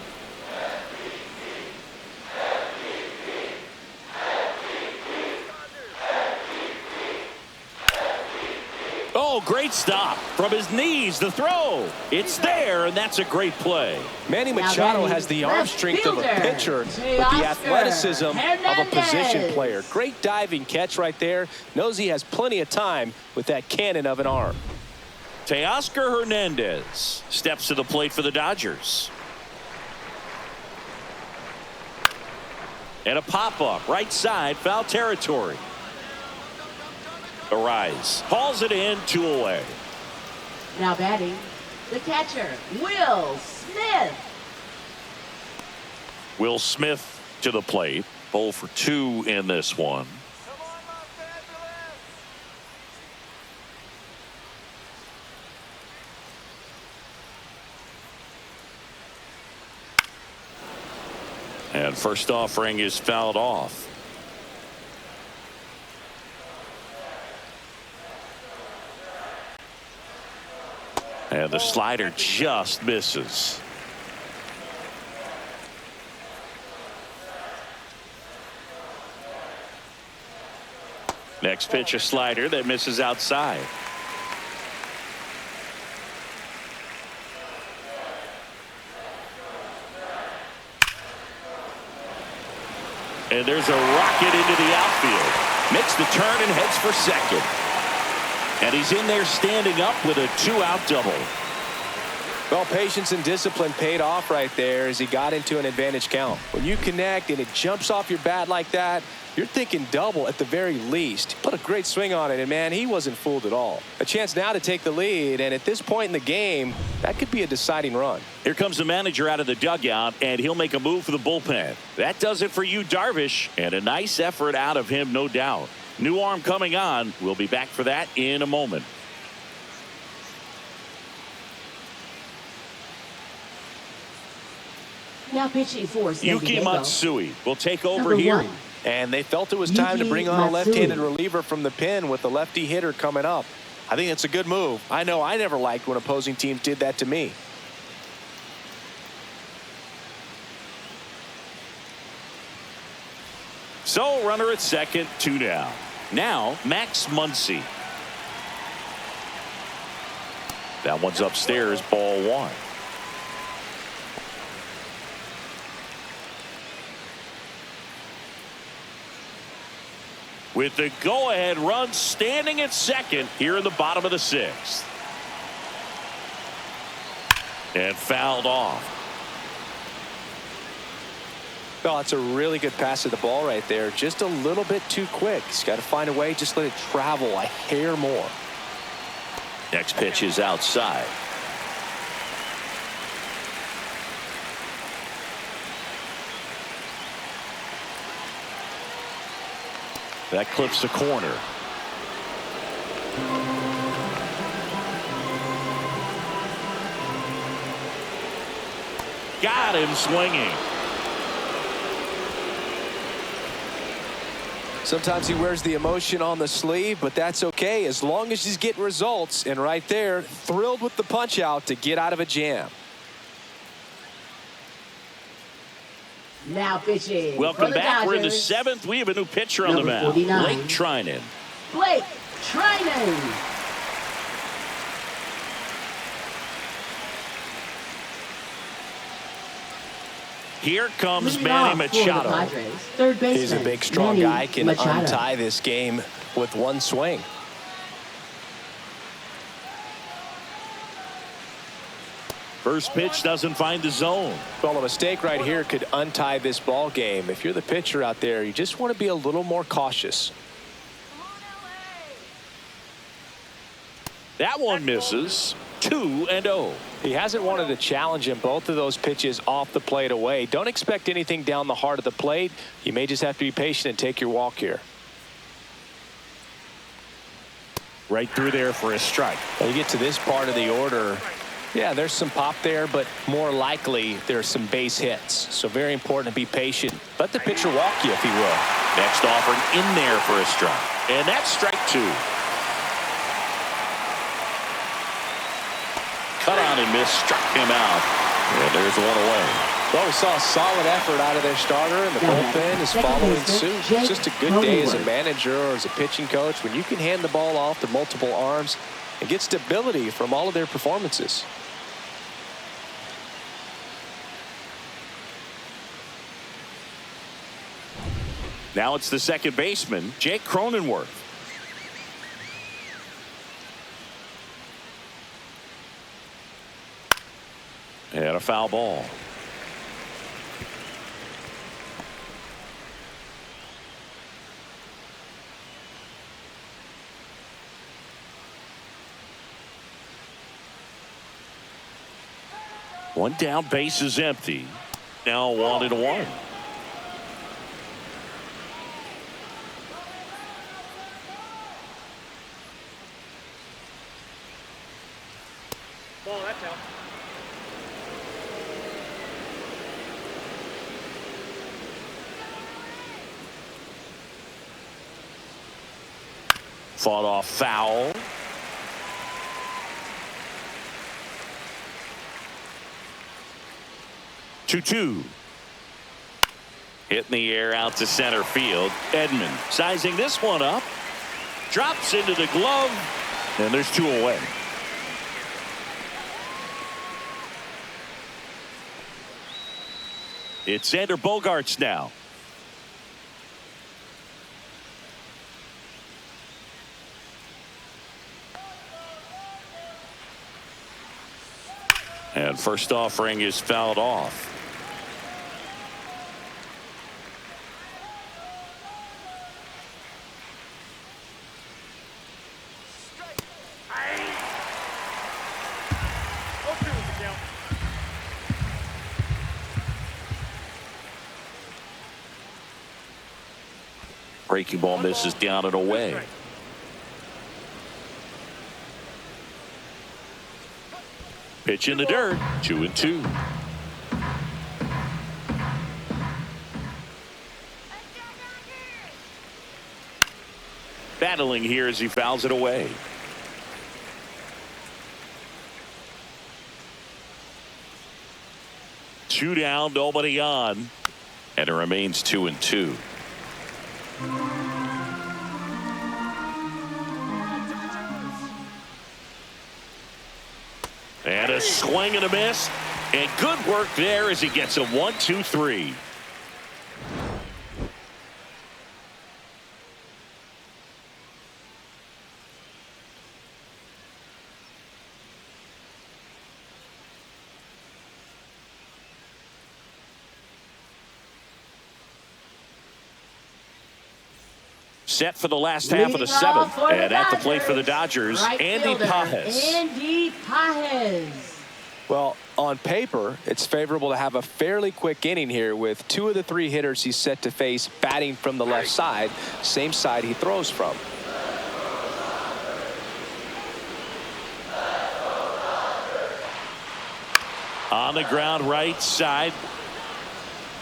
Speaker 1: Oh, great stop from his knees. The throw. It's there, and that's a great play.
Speaker 2: Manny
Speaker 4: Now
Speaker 2: Machado
Speaker 4: batting,
Speaker 2: has the arm
Speaker 4: left
Speaker 2: strength of a
Speaker 4: fielder,
Speaker 2: pitcher, but the
Speaker 4: Oscar
Speaker 2: athleticism of a position
Speaker 4: Hernandez.
Speaker 2: player. Great diving catch right there. Knows he has plenty of time with that cannon of an arm.
Speaker 1: Teoscar Hernandez steps to the plate for the Dodgers. And a pop-up right side, foul territory. Arise hauls it in, 2 away.
Speaker 4: Now batting, the catcher, Will Smith.
Speaker 1: Will Smith to the plate. 0 for 2 in this one. And first offering is fouled off. And the slider just misses. Next pitch, a slider that misses outside. And there's a rocket into the outfield. Makes the turn and heads for second. And he's in there standing up with a 2-out double.
Speaker 2: Well, patience and discipline paid off right there as he got into an advantage count. When you connect and it jumps off your bat like that, you're thinking double at the very least. Put a great swing on it, and man, he wasn't fooled at all. A chance now to take the lead, and at this point in the game, that could be a deciding run.
Speaker 1: Here comes the manager out of the dugout, and he'll make a move for the bullpen. That does it for you, Darvish, and a nice effort out of him, no doubt. New arm coming on. We'll be back for that in a moment.
Speaker 4: Now pitching for San
Speaker 1: Yuki
Speaker 4: Diego.
Speaker 1: Matsui will take over
Speaker 4: Number
Speaker 1: here.
Speaker 4: 1.
Speaker 2: And they felt it was time to bring on a left-handed reliever from the pen with the lefty hitter coming up. I think it's a good move. I know I never liked when opposing teams did that to me.
Speaker 1: So runner at second, 2 down. Now Max Muncy. That one's upstairs, ball 1. With the go-ahead run standing at second here in the bottom of the 6th. And fouled off.
Speaker 2: Well, it's a really good pass to the ball right there. Just a little bit too quick. He's got to find a way. Just let it travel a hair more.
Speaker 1: Next pitch is outside. That clips the corner. Got him swinging.
Speaker 2: Sometimes he wears the emotion on the sleeve, but that's okay as long as he's getting results. And right there, thrilled with the punch out to get out of a jam.
Speaker 4: Now pitching.
Speaker 1: Welcome
Speaker 4: for the
Speaker 1: back. We're in the
Speaker 4: Dodgers,
Speaker 1: 7th. We have a new pitcher on the
Speaker 4: Number
Speaker 1: mound.
Speaker 4: 49.
Speaker 1: Blake Trinan.
Speaker 4: Blake Trinan.
Speaker 1: Here comes
Speaker 4: Leading
Speaker 1: Manny
Speaker 4: off for the
Speaker 1: Machado.
Speaker 4: Padres, third baseman,
Speaker 2: He's a big, strong
Speaker 4: Manny
Speaker 2: guy. Can
Speaker 4: Machado.
Speaker 2: untie this game with one swing.
Speaker 1: First pitch doesn't find the zone.
Speaker 2: Well, a mistake right here could untie this ball game. If you're the pitcher out there, you just want to be a little more cautious.
Speaker 1: That one misses. 2-0.
Speaker 2: He hasn't wanted to challenge him. Both of those pitches off the plate away. Don't expect anything down the heart of the plate. You may just have to be patient and take your walk here.
Speaker 1: Right through there for a strike.
Speaker 2: When you get to this part of the order, yeah, there's some pop there, but more likely there's some base hits. So very important to be patient. Let the pitcher walk you if he will.
Speaker 1: Next offering in there for a strike. And that's strike 2. Cut on and miss, struck him out. And there's one away.
Speaker 2: Well, we saw a solid effort out of their starter, and the bullpen is following suit. It's just a good day as a manager or as a pitching coach when you can hand the ball off to multiple arms and get stability from all of their performances.
Speaker 1: Now it's the second baseman, Jake Cronenworth. And a foul ball. One down, base is empty. Now 1-1.
Speaker 3: Ball, that's out.
Speaker 1: Fought off foul. Two. Hit in the air out to center field. Edman sizing this one up. Drops into the glove, and there's 2 away. It's Xander Bogaerts now. And first offering is fouled off. Breaking ball misses down and away. Pitch in the dirt. 2-2. Battling here as he fouls it away. Two down, nobody on, and it remains 2-2. And a swing and a miss, and good work there as he gets a 1-2-3. Set for the last half of the 7th, and at the plate for the Dodgers, Andy Pages.
Speaker 4: Andy Pages.
Speaker 2: Well, on paper, it's favorable to have a fairly quick inning here with 2 of the 3 hitters he's set to face batting from the left side, same side he throws from.
Speaker 1: On the ground right side.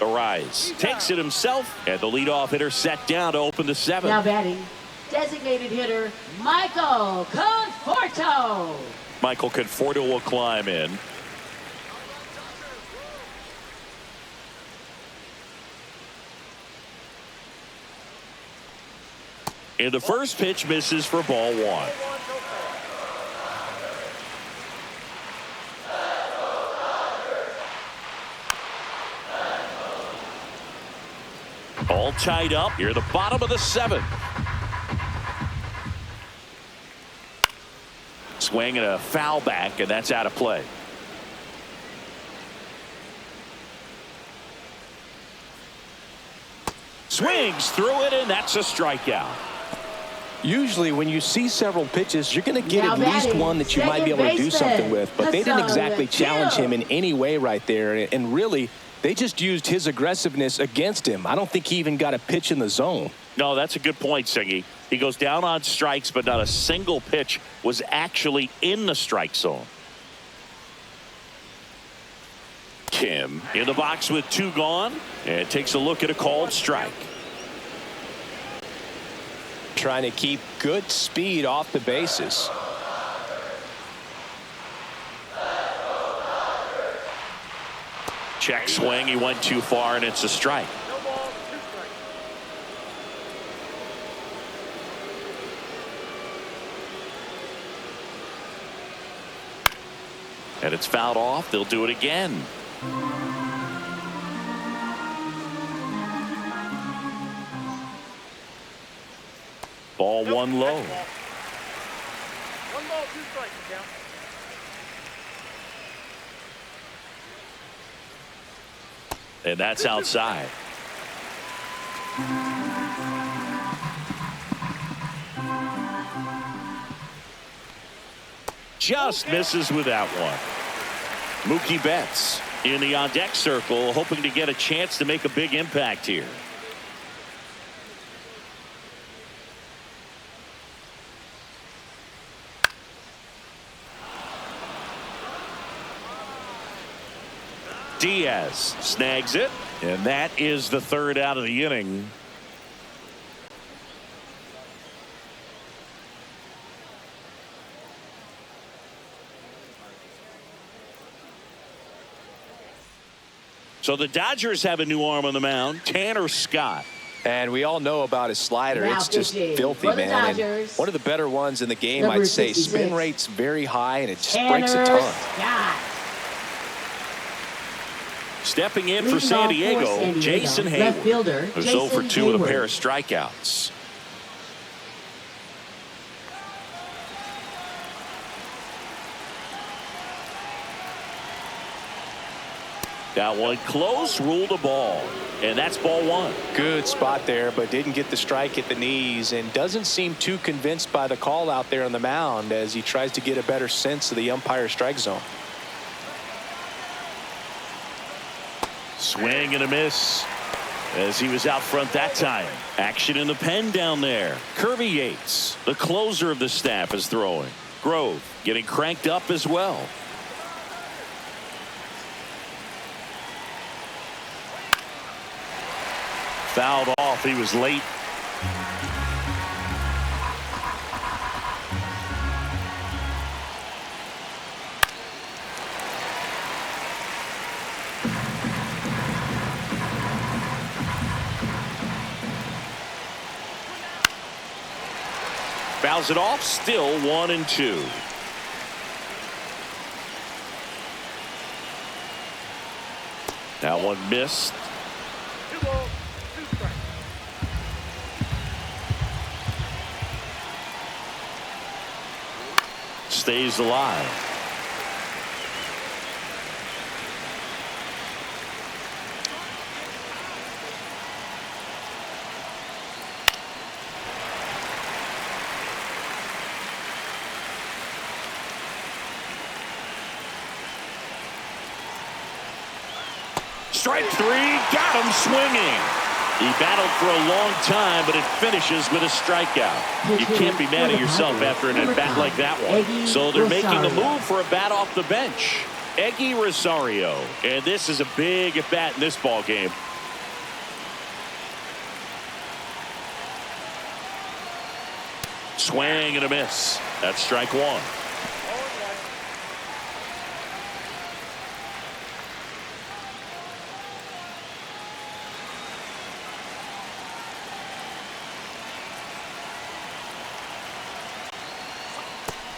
Speaker 1: Arise takes it himself, and the leadoff hitter set down to open the 7th.
Speaker 4: Now batting, designated hitter Michael Conforto.
Speaker 1: Michael Conforto will climb in. And the first pitch misses for ball 1. All tied up here at the bottom of the 7th. Swing and a foul back, and that's out of play. Swings through it, and that's a strikeout.
Speaker 2: Usually when you see several pitches, you're going to get
Speaker 4: Now
Speaker 2: at least
Speaker 4: batting,
Speaker 2: one that you might be able to do something with, but they didn't exactly challenge him in any way right there, and really they just used his aggressiveness against him. I don't think he even got a pitch in the zone.
Speaker 1: No, that's a good point, Singy. He goes down on strikes, but not a single pitch was actually in the strike zone. Kim in the box with 2 gone, and takes a look at a called strike.
Speaker 2: Trying to keep good speed off the bases.
Speaker 1: Check swing. He went too far, and it's a strike. And it's fouled off. They'll do it again. Ball 1 low.
Speaker 3: 1 ball, 2 strikes, count.
Speaker 1: And that's outside. Just misses with that one. Mookie Betts in the on-deck circle, hoping to get a chance to make a big impact here. Diaz snags it, and that is the 3rd out of the inning. So the Dodgers have a new arm on the mound, Tanner Scott.
Speaker 2: And we all know about his slider.
Speaker 4: Now
Speaker 2: It's just
Speaker 4: pitching
Speaker 2: filthy,
Speaker 4: for the
Speaker 2: man. And
Speaker 4: Dodgers,
Speaker 2: one of the better ones in the game,
Speaker 4: number
Speaker 2: I'd say.
Speaker 4: 66.
Speaker 2: Spin rate's very high, and it just
Speaker 4: Tanner
Speaker 2: breaks a ton.
Speaker 4: Scott.
Speaker 1: Stepping in for
Speaker 4: Leading
Speaker 1: San
Speaker 4: off for
Speaker 1: Diego,
Speaker 4: San Diego,
Speaker 1: Jason
Speaker 4: left
Speaker 1: Hayward.
Speaker 4: fielder,
Speaker 1: Who's 0 for
Speaker 4: Jason
Speaker 1: 2 with a
Speaker 4: Hayward.
Speaker 1: pair of strikeouts. That one close, ruled a ball. And that's ball one.
Speaker 2: Good spot there, but didn't get the strike at the knees and doesn't seem too convinced by the call out there on the mound as he tries to get a better sense of the umpire strike zone.
Speaker 1: Swing and a miss as he was out front that time. Action in the pen down there. Kirby Yates, the closer of the staff, is throwing. Grove getting cranked up as well. Fouled off. He was late. Fouls it off. Still 1-2. That one missed.
Speaker 3: 2 balls, 2 strikes.
Speaker 1: Stays alive. Strike 3, got him swinging. He battled for a long time, but it finishes with a strikeout. You can't be mad at yourself after an at-bat like that one. So they're making a move for a bat off the bench. Eggy Rosario. And this is a big at-bat in this ball game. Swing and a miss. That's strike 1.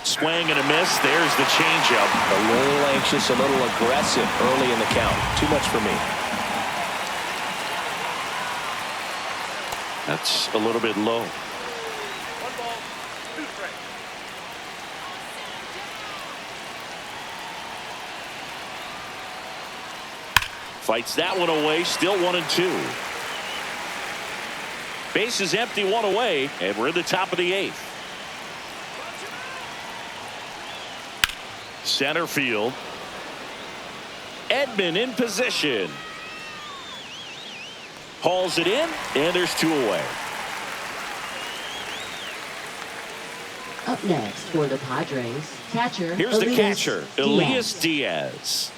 Speaker 1: Swing and a miss. There's the changeup.
Speaker 2: A little anxious, a little aggressive early in the count. Too much for me.
Speaker 1: That's a little bit low.
Speaker 3: 1 ball, 2 strikes.
Speaker 1: Fights that one away. Still 1-2. Base is empty, 1 away, and we're in the top of the 8th. Center field. Edman in position. Hauls it in, and there's 2 away.
Speaker 4: Up next for the Padres, catcher.
Speaker 1: Here's the
Speaker 4: Elias
Speaker 1: catcher,
Speaker 4: Diaz.
Speaker 1: Elias Diaz.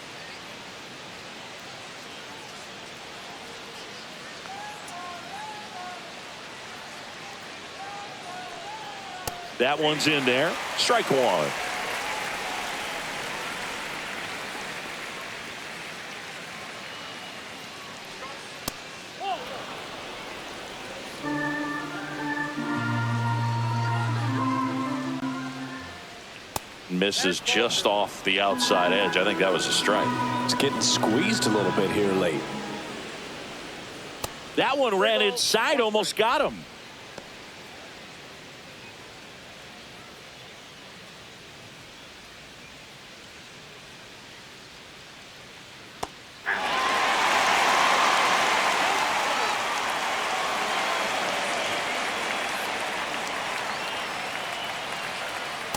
Speaker 1: That one's in there. Strike 1. Misses just off the outside edge. I think that was a strike.
Speaker 2: It's getting squeezed a little bit here late.
Speaker 1: That one ran inside, almost got him.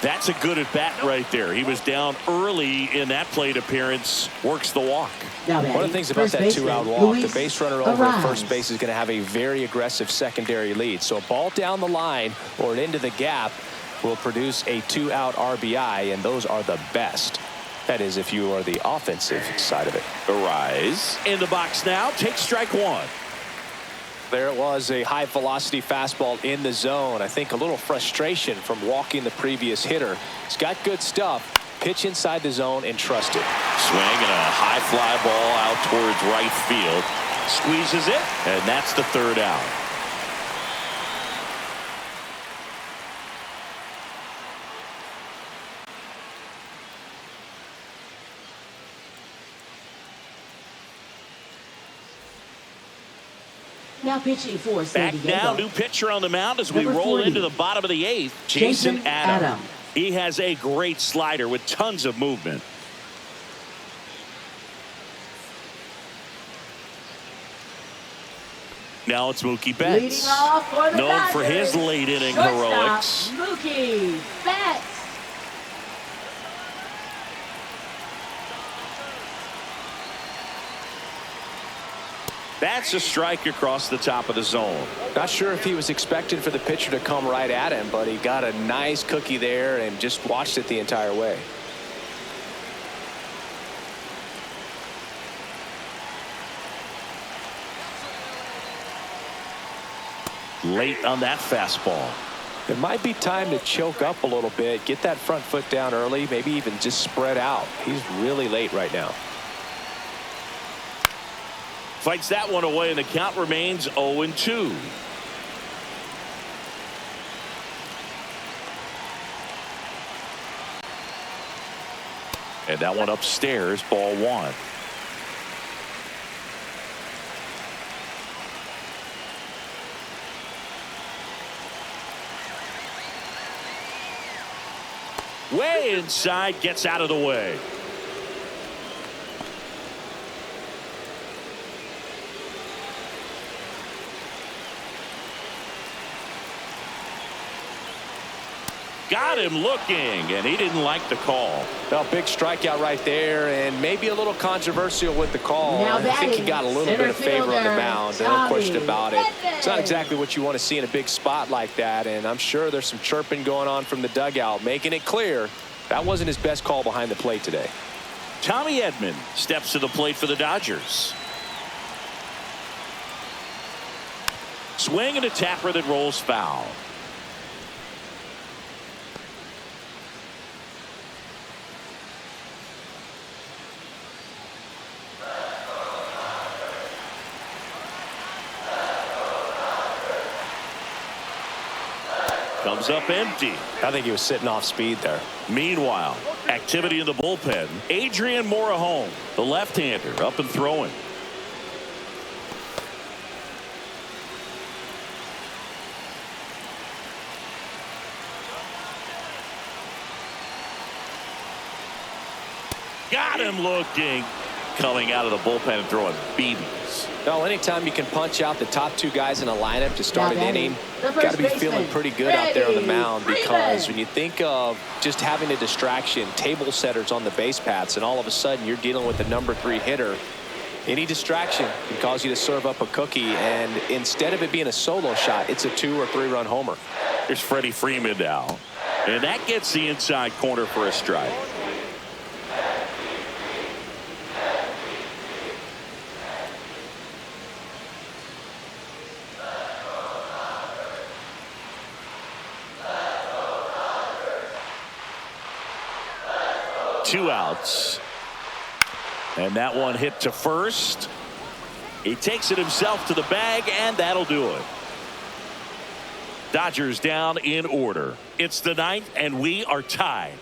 Speaker 1: That's a good at bat right there. He was down early in that plate appearance. Works the walk.
Speaker 2: One of the things about that 2-out walk, the base runner over at first base is going to have a very aggressive secondary lead. So a ball down the line or into the gap will produce a 2-out RBI, and those are the best. That is, if you are the offensive side of it.
Speaker 1: Arise in the box now. Take strike 1.
Speaker 2: There it was, a high velocity fastball in the zone. I think a little frustration from walking the previous hitter. He's got good stuff. Pitch inside the zone and trust it.
Speaker 1: Swing and a high fly ball out towards right field. Squeezes it, and that's the 3rd out.
Speaker 4: Now pitching for San
Speaker 1: Back
Speaker 4: Diego.
Speaker 1: now, new pitcher on the mound as we
Speaker 4: Number
Speaker 1: roll
Speaker 4: 40.
Speaker 1: into the bottom of the 8th. Jason Adam.
Speaker 4: Adam.
Speaker 1: He has a great slider with tons of movement. Now it's Mookie Betts.
Speaker 4: Leading off for the
Speaker 1: Known for
Speaker 4: Dodgers,
Speaker 1: his late inning
Speaker 4: shortstop,
Speaker 1: heroics.
Speaker 4: Mookie Betts.
Speaker 1: That's a strike across the top of the zone.
Speaker 2: Not sure if he was expecting for the pitcher to come right at him, but he got a nice cookie there and just watched it the entire way.
Speaker 1: Late on that fastball.
Speaker 2: It might be time to choke up a little bit, get that front foot down early, maybe even just spread out. He's really late right now.
Speaker 1: Fights that one away, and the count remains 0-2. And that one upstairs, ball 1. Way inside, gets out of the way. Got him looking, and he didn't like the call.
Speaker 2: Well, big strikeout right there, and maybe a little controversial with the call.
Speaker 4: Now
Speaker 2: I think he got a little bit of favor on the
Speaker 4: fielder,
Speaker 2: mound, no question about it.
Speaker 4: Tommy
Speaker 2: It's not exactly what you want to see in a big spot like that, and I'm sure there's some chirping going on from the dugout, making it clear that wasn't his best call behind the plate today.
Speaker 1: Tommy Edman steps to the plate for the Dodgers. Swing and a tapper that rolls foul. Comes up empty.
Speaker 2: I think he was sitting off speed there.
Speaker 1: Meanwhile, activity in the bullpen. Adrian Morejon, the left-hander, up and throwing. Got him looking. Coming out of the bullpen and throwing BBs.
Speaker 2: No, anytime you can punch out the top 2 guys in a lineup to start an
Speaker 4: Now
Speaker 2: inning,
Speaker 4: the
Speaker 2: got to be
Speaker 4: first
Speaker 2: feeling
Speaker 4: baseman,
Speaker 2: pretty good out there on the
Speaker 4: Freddie
Speaker 2: mound, because
Speaker 4: Freeman.
Speaker 2: when you think of just having a distraction, table setters on the base paths, and all of a sudden you're dealing with the number 3 hitter, any distraction can cause you to serve up a cookie, and instead of it being a solo shot, it's a 2 or 3 run homer.
Speaker 1: Here's Freddie Freeman now. And that gets the inside corner for a strike. Two outs. And that one hit to first. He takes it himself to the bag, and that'll do it. Dodgers down in order. It's the 9th, and we are tied.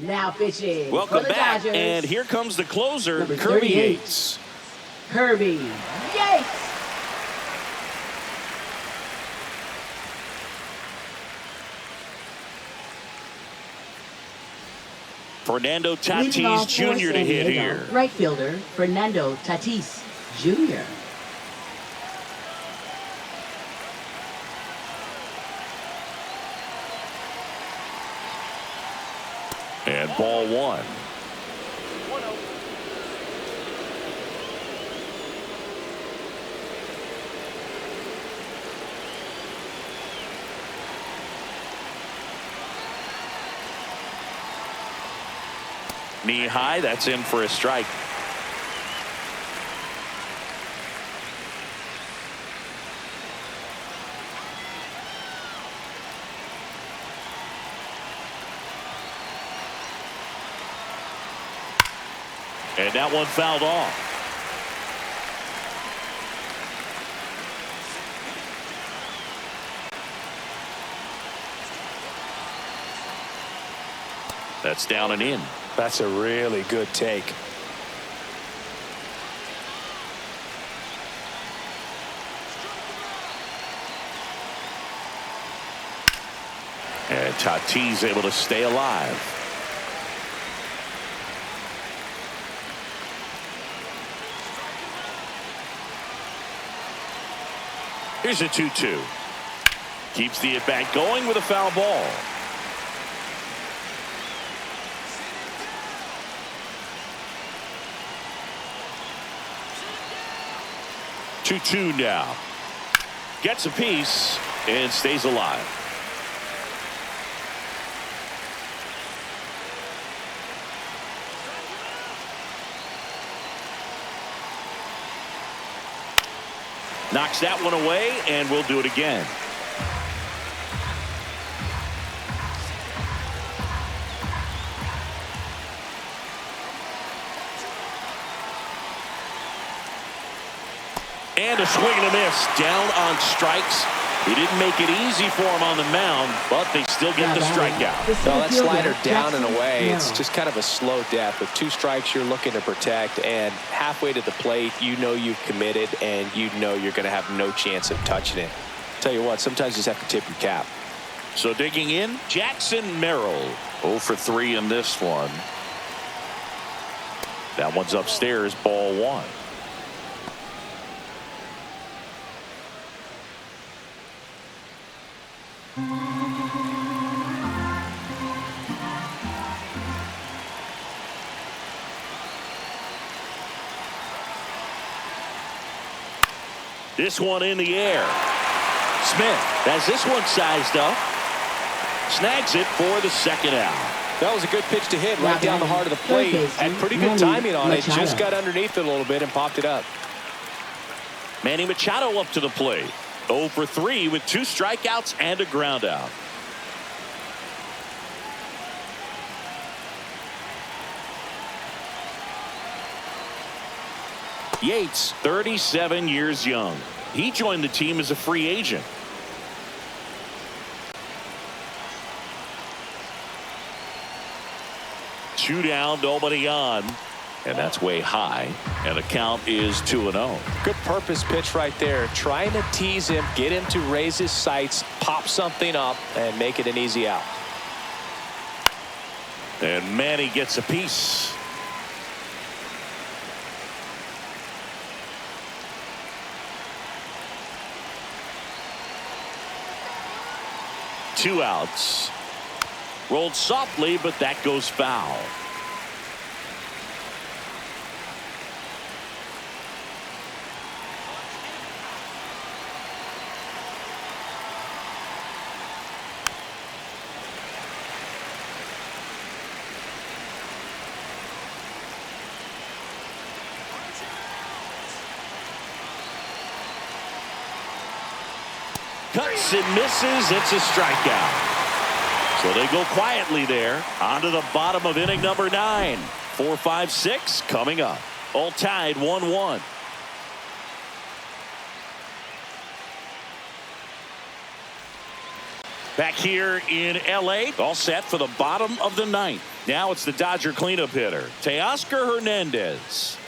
Speaker 4: Now pitching
Speaker 1: Welcome
Speaker 4: for the
Speaker 1: back,
Speaker 4: Dodgers,
Speaker 1: and here comes the closer,
Speaker 4: Number
Speaker 1: Kirby
Speaker 4: 38.
Speaker 1: Yates.
Speaker 4: Kirby Yates.
Speaker 1: Fernando
Speaker 4: Leading off
Speaker 1: Tatis
Speaker 4: for
Speaker 1: Jr. to
Speaker 4: San
Speaker 1: hit
Speaker 4: Diego,
Speaker 1: here.
Speaker 4: right fielder Fernando Tatis Jr.
Speaker 1: And ball 1. Knee high, that's in for a strike. And that one fouled off. That's down and in.
Speaker 2: That's a really good take.
Speaker 1: And Tatis able to stay alive. Here's a 2-2. Keeps the at-bat going with a foul ball. Two now. Gets a piece and stays alive. Knocks that one away, and we'll do it again. And a swing and a miss. Down on strikes. He didn't make it easy for him on the mound, but they still get the strikeout.
Speaker 2: No, that slider down and away. It's just kind of a slow death. With 2 strikes, you're looking to protect, and halfway to the plate, you know you've committed, and you know you're going to have no chance of touching it. Tell you what, sometimes you just have to tip your cap.
Speaker 1: So digging in, Jackson Merrill. 0 for 3 in this one. That one's upstairs, ball 1. This one in the air. Smith has this one sized up. Snags it for the second out.
Speaker 2: That was a good pitch to hit right down the heart of the plate. Had pretty good timing on it. Just got underneath it a little bit and popped it up.
Speaker 1: Manny Machado up to the plate. 0 for 3 with 2 strikeouts and a ground out. Yates, 37 years young. He joined the team as a free agent. Two down, nobody on. And that's way high. And the count is 2-0.
Speaker 2: Good purpose pitch right there. Trying to tease him, get him to raise his sights, pop something up, and make it an easy out.
Speaker 1: And Manny gets a piece. Two outs. Rolled softly, but that goes foul. Cuts and misses. It's a strikeout. So they go quietly there. On to the bottom of inning number 9. 4, 5, 6 coming up. All tied 1-1. Back here in LA, all set for the bottom of the 9th. Now it's the Dodger cleanup hitter, Teoscar Hernandez.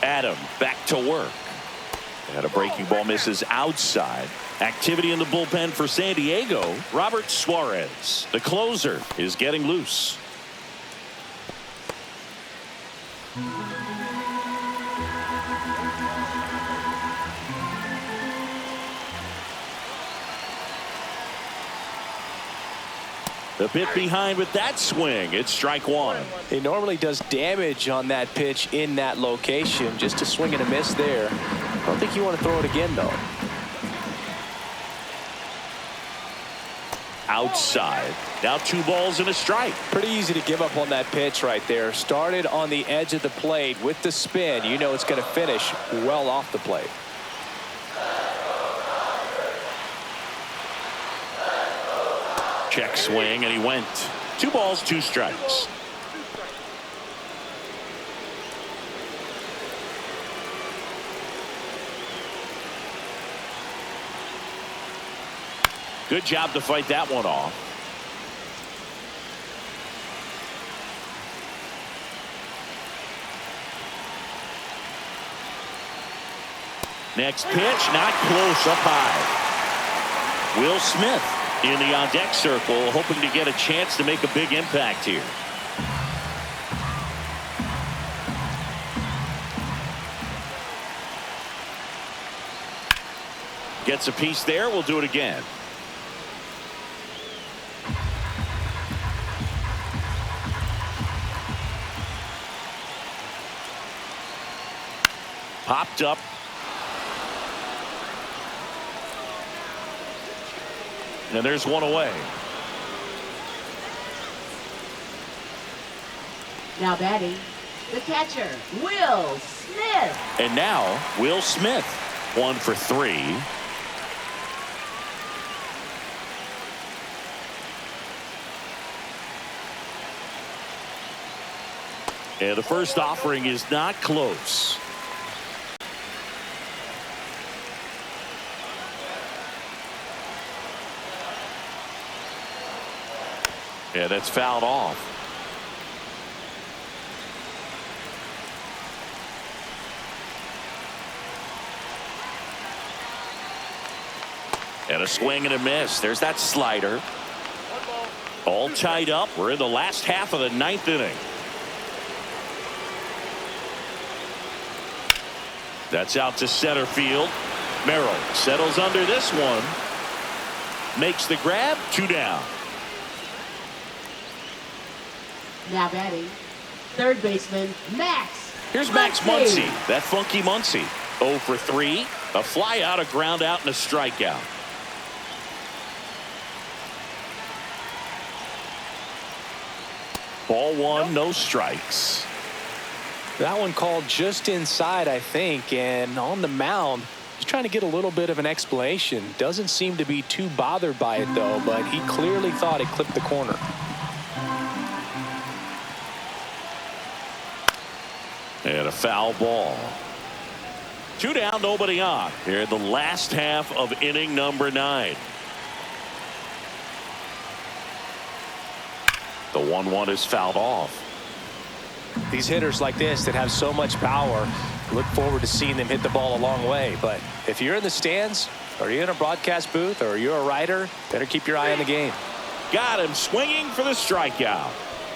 Speaker 1: Adam back to work. And a breaking ball misses outside. Activity in the bullpen for San Diego. Robert Suarez, the closer, is getting loose. The bit behind with that swing. It's strike 1.
Speaker 2: He normally does damage on that pitch in that location. Just a swing and a miss there. I don't think you want to throw it again, though.
Speaker 1: Outside. Now 2 balls and a strike.
Speaker 2: Pretty easy to give up on that pitch right there. Started on the edge of the plate with the spin. You know it's going to finish well off the plate.
Speaker 1: Check swing, and he went. 2 balls, 2 strikes. Good job to fight that one off. Next pitch, not close, up high. Will Smith in the on-deck circle, hoping to get a chance to make a big impact here. Gets a piece there. We'll do it again. Popped up. And there's one away.
Speaker 4: Now batting, the catcher, Will Smith.
Speaker 1: And now, Will Smith, 1 for 3. And the first offering is not close. Yeah, that's fouled off. And a swing and a miss. There's that slider. All tied up. We're in the last half of the 9th inning. That's out to center field. Merrill settles under this one. Makes the grab. 2 down.
Speaker 4: Now batting, third baseman, Max.
Speaker 1: Here's Max Muncy. That funky Muncy. 0 for 3. A fly out, a ground out, and a strikeout. Ball 1, no strikes.
Speaker 2: That one called just inside, I think, and on the mound, he's trying to get a little bit of an explanation. Doesn't seem to be too bothered by it, though, but he clearly thought it clipped the corner.
Speaker 1: And a foul ball. 2 down, nobody on. Here in the last half of inning number 9. The 1-1 is fouled off.
Speaker 2: These hitters like this that have so much power, look forward to seeing them hit the ball a long way. But if you're in the stands, or you're in a broadcast booth, or you're a writer, better keep your eye on the game.
Speaker 1: Got him swinging for the strikeout.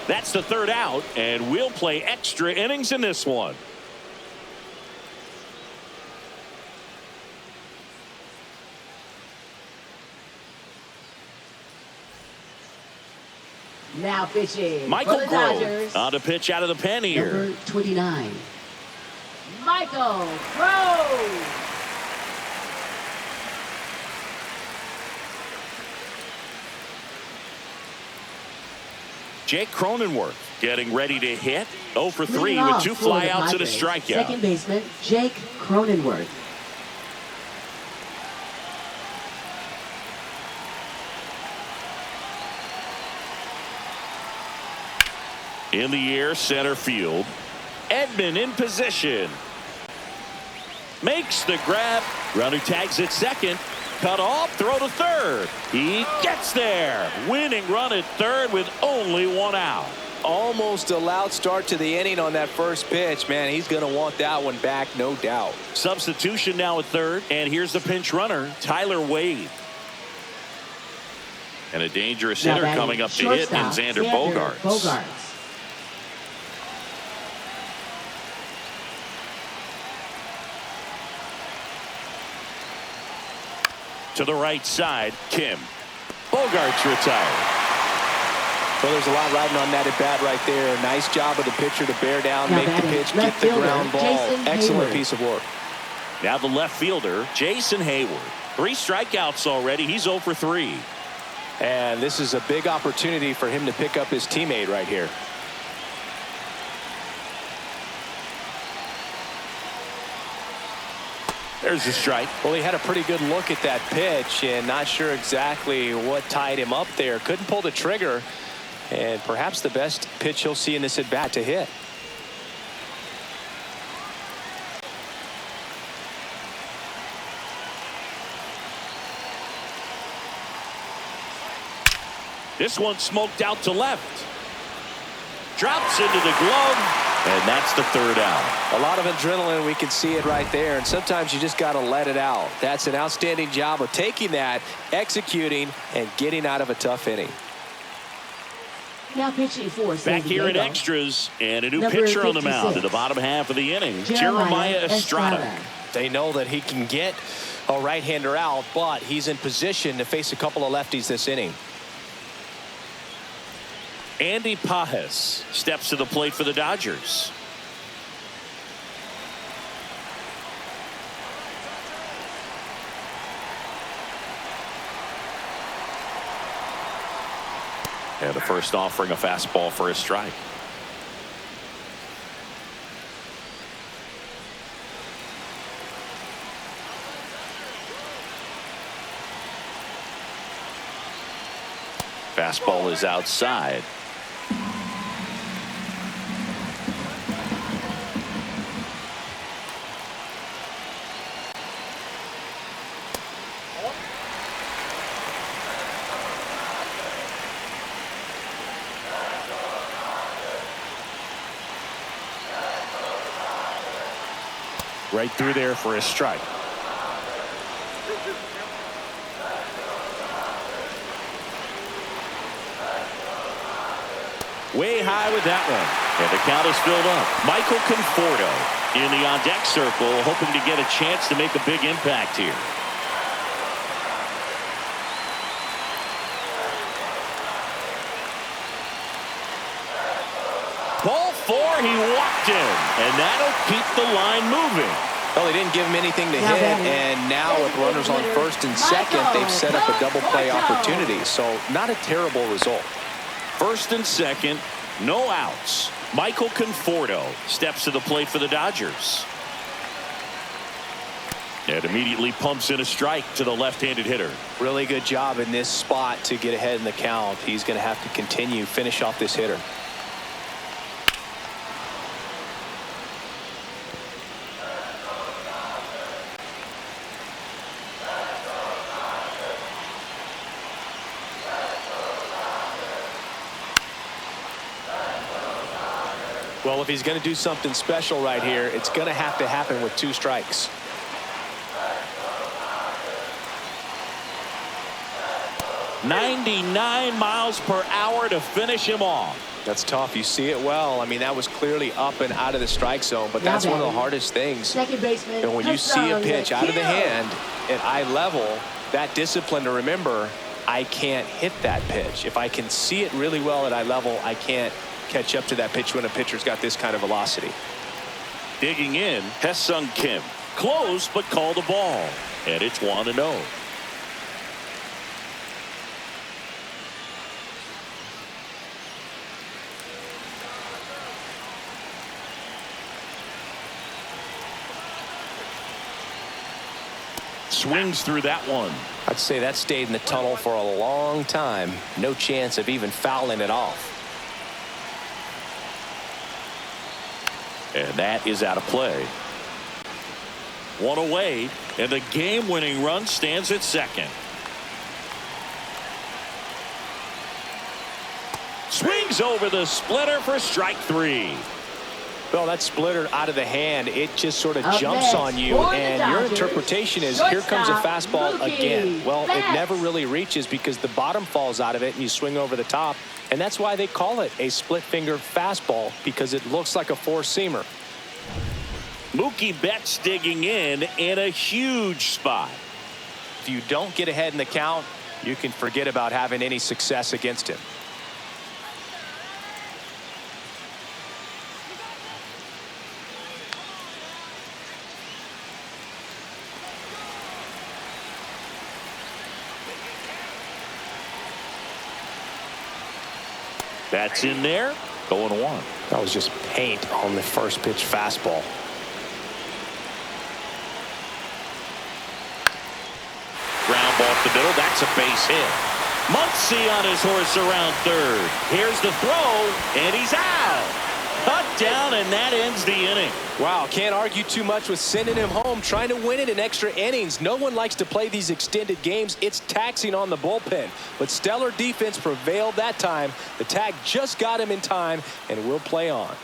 Speaker 1: That's the 3rd out, and we'll play extra innings in this one.
Speaker 4: Now pitching
Speaker 1: Michael
Speaker 4: for the
Speaker 1: Grove
Speaker 4: Dodgers,
Speaker 1: on to pitch out of the pen here.
Speaker 4: number 29, Michael Grove.
Speaker 1: Jake Cronenworth getting ready to hit. 0 for 3
Speaker 4: Leading
Speaker 1: with
Speaker 4: off
Speaker 1: 2
Speaker 4: for the
Speaker 1: flyouts and a
Speaker 4: Padres,
Speaker 1: strikeout.
Speaker 4: Second baseman, Jake Cronenworth.
Speaker 1: In the air, center field. Edman in position. Makes the grab. Runner tags at second. Cut off, throw to third. He gets there. Winning run at third with only 1 out.
Speaker 2: Almost a loud start to the inning on that first pitch. Man, he's going to want that one back, no doubt.
Speaker 1: Substitution now at third. And here's the pinch runner, Tyler Wade. And a dangerous hitter coming up to hit in Xander Bogaerts. To the right side, Kim. Bogaerts retired.
Speaker 2: Well, there's a lot riding on that at bat right there. Nice job of the pitcher to bear down, make the pitch, get the ground ball. Excellent piece of work.
Speaker 1: Now the left fielder, Jason Hayward. 3 strikeouts already. He's 0 for 3.
Speaker 2: And this is a big opportunity for him to pick up his teammate right here.
Speaker 1: There's a strike.
Speaker 2: Well, he had a pretty good look at that pitch and not sure exactly what tied him up there. Couldn't pull the trigger, and perhaps the best pitch he'll see in this at bat to hit.
Speaker 1: This one smoked out to left. Drops into the glove, and that's the third out.
Speaker 2: A lot of adrenaline, we can see it right there, and sometimes you just got to let it out. That's an outstanding job of taking that, executing, and getting out of a tough inning.
Speaker 4: Now pitching for
Speaker 1: Back here in extras, and a new
Speaker 4: Number
Speaker 1: pitcher on the
Speaker 4: 56.
Speaker 1: mound in the bottom half of the inning,
Speaker 4: Jeremiah
Speaker 1: Estrada.
Speaker 2: They know that he can get a right-hander out, but he's in position to face a couple of lefties this inning.
Speaker 1: Andy Pajes steps to the plate for the Dodgers. And the first offering, a fastball for a strike. Fastball is outside. Right through there for a strike. Way high with that one. And the count is filled up. Michael Conforto in the on-deck circle, hoping to get a chance to make a big impact here. Ball four, he walked in, and that'll keep the line moving.
Speaker 2: Well, they didn't give him anything to hit, and now with runners on first and second, they've set up a double play opportunity. So not a terrible result.
Speaker 1: First and second, no outs. Michael Conforto steps to the plate for the Dodgers. And immediately pumps in a strike to the left-handed hitter.
Speaker 2: Really good job in this spot to get ahead in the count. He's going to have to continue, finish off this hitter. Well, if he's going to do something special right here, it's going to happen with 2 strikes.
Speaker 1: .99 miles per hour to finish him off.
Speaker 2: That's tough. You see it well. I mean, that was clearly up and out of the strike zone, but that's one of the hardest things.
Speaker 4: Second baseman.
Speaker 2: And when you see a pitch out of the hand at eye level, that discipline to remember, I can't hit that pitch. If I can see it really well at eye level, I can't catch up to that pitch when a pitcher's got this kind of velocity.
Speaker 1: Digging in, Hesung Kim. Close, but called a ball. And it's 1-0. Swings through that one.
Speaker 2: I'd say that stayed in the tunnel for a long time. No chance of even fouling it off.
Speaker 1: And that is out of play. One away, and the game-winning run stands at second. Swings over the splitter for strike 3.
Speaker 2: Well, that splitter out of the hand, it just sort of
Speaker 4: Up
Speaker 2: jumps
Speaker 4: next,
Speaker 2: on you,
Speaker 4: for the
Speaker 2: and your
Speaker 4: Dodgers,
Speaker 2: interpretation is here comes a
Speaker 4: shortstop,
Speaker 2: fastball
Speaker 4: Mookie
Speaker 2: again. Well, it
Speaker 4: Betts.
Speaker 2: never really reaches because the bottom falls out of it and you swing over the top, and that's why they call it a split finger fastball, because it looks like a four-seamer.
Speaker 1: Mookie Betts digging in a huge spot.
Speaker 2: If you don't get ahead in the count, you can forget about having any success against him.
Speaker 1: That's in there. 0-1.
Speaker 2: That was just paint on the first pitch fastball.
Speaker 1: Ground ball up the middle. That's a base hit. Muncy on his horse around third. Here's the throw, and he's out. A down, and that ends the inning.
Speaker 2: Wow, can't argue too much with sending him home, trying to win it in extra innings. No one likes to play these extended games. It's taxing on the bullpen. But stellar defense prevailed that time. The tag just got him in time, and we'll play on.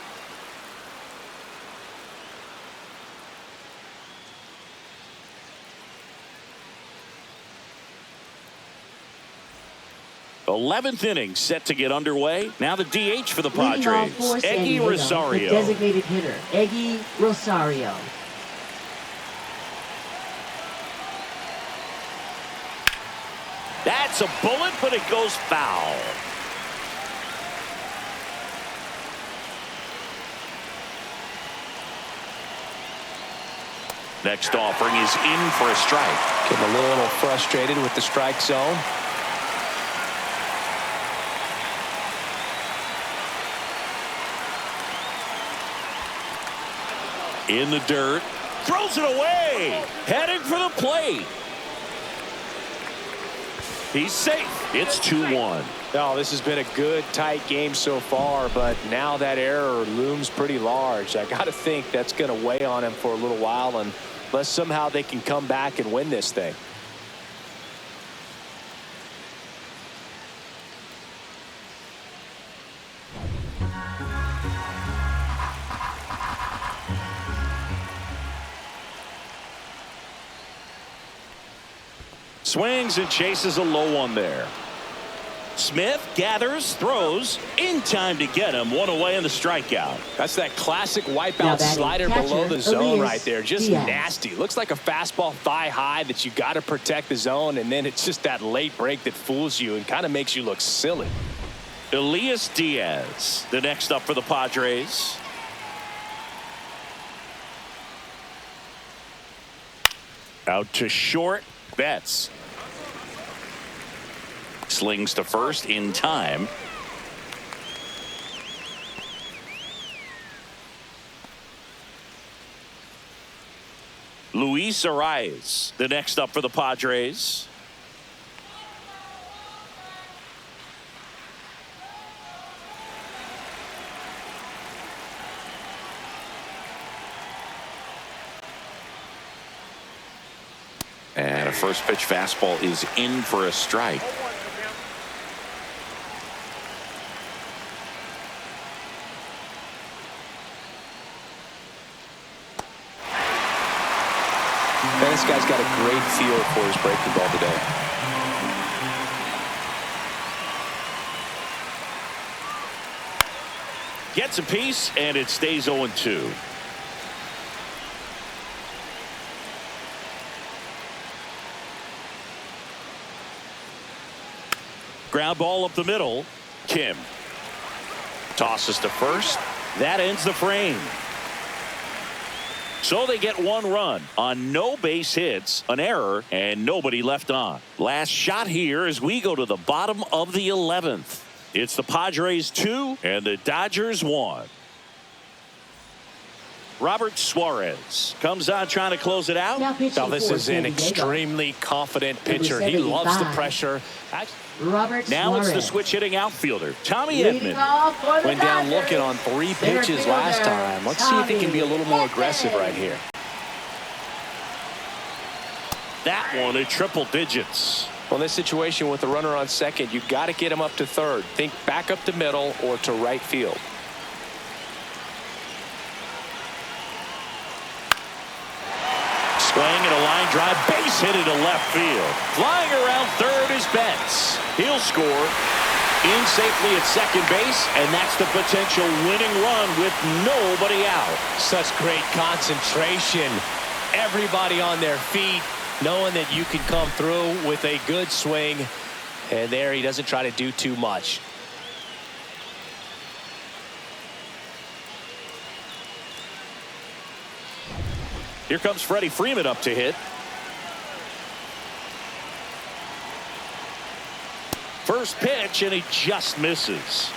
Speaker 1: Eleventh inning set to get underway. Now the DH for the
Speaker 4: Leading off
Speaker 1: Padres,
Speaker 4: for San
Speaker 1: Eggy
Speaker 4: Diego,
Speaker 1: Rosario.
Speaker 4: the designated hitter, Eggy Rosario.
Speaker 1: That's a bullet, but it goes foul. Next offering is in for a strike.
Speaker 2: Getting a little frustrated with the strike zone.
Speaker 1: In the dirt, throws it away, heading for the plate. He's safe. It's 2-1.
Speaker 2: Oh, this has been a good, tight game so far, but now that error looms pretty large. I got to think that's going to weigh on him for a little while, unless somehow they can come back and win this thing.
Speaker 1: Swings and chases a low one there. Smith gathers, throws, in time to get him. One away in the strikeout.
Speaker 2: That's that classic
Speaker 4: Now
Speaker 2: wipeout
Speaker 4: batting
Speaker 2: slider
Speaker 4: catcher,
Speaker 2: below the zone
Speaker 4: Elias
Speaker 2: right there. Just
Speaker 4: Diaz.
Speaker 2: nasty. Looks like a fastball thigh high that you got to protect the zone, and then it's just that late break that fools you and kind of makes you look silly.
Speaker 1: Elias Diaz, the next up for the Padres. Out to short, Betts. Slings to first in time. Luis Arias, the next up for the Padres. And a first pitch fastball is in for a strike.
Speaker 2: Man, this guy's got a great feel for his breaking ball today.
Speaker 1: Gets a piece, and it stays 0-2. Ground ball up the middle. Kim tosses to first. That ends the frame. So they get one run on no base hits, an error, and nobody left on. Last shot here as we go to the bottom of the 11th. It's the Padres 2 and the Dodgers 1. Robert Suarez comes on trying to close it out.
Speaker 4: Now pitching
Speaker 2: Now this
Speaker 4: for
Speaker 2: is
Speaker 4: San
Speaker 2: an
Speaker 4: Diego,
Speaker 2: extremely confident
Speaker 4: Number
Speaker 2: pitcher. He loves the
Speaker 4: 75.
Speaker 2: pressure.
Speaker 4: Robert
Speaker 1: Now it's the
Speaker 4: Suarez.
Speaker 1: switch hitting outfielder, Tommy
Speaker 4: Leading
Speaker 1: Edman.
Speaker 4: off for the
Speaker 2: Went down
Speaker 4: Dodgers,
Speaker 2: looking on 3
Speaker 4: center
Speaker 2: pitches last
Speaker 4: fielder,
Speaker 2: time. Let's see if he can be a little more aggressive right here.
Speaker 1: That one at triple digits.
Speaker 2: Well, in this situation with the runner on second, you got to get him up to third. Think back up the middle or to right field.
Speaker 1: Swing and a line drive, base hit into left field. Flying around third is Betts. He'll score in safely at second base, and that's the potential winning run with nobody out.
Speaker 2: Such great concentration. Everybody on their feet, knowing that you can come through with a good swing. And there he doesn't try to do too much.
Speaker 1: Here comes Freddie Freeman up to hit. First pitch, and he just misses.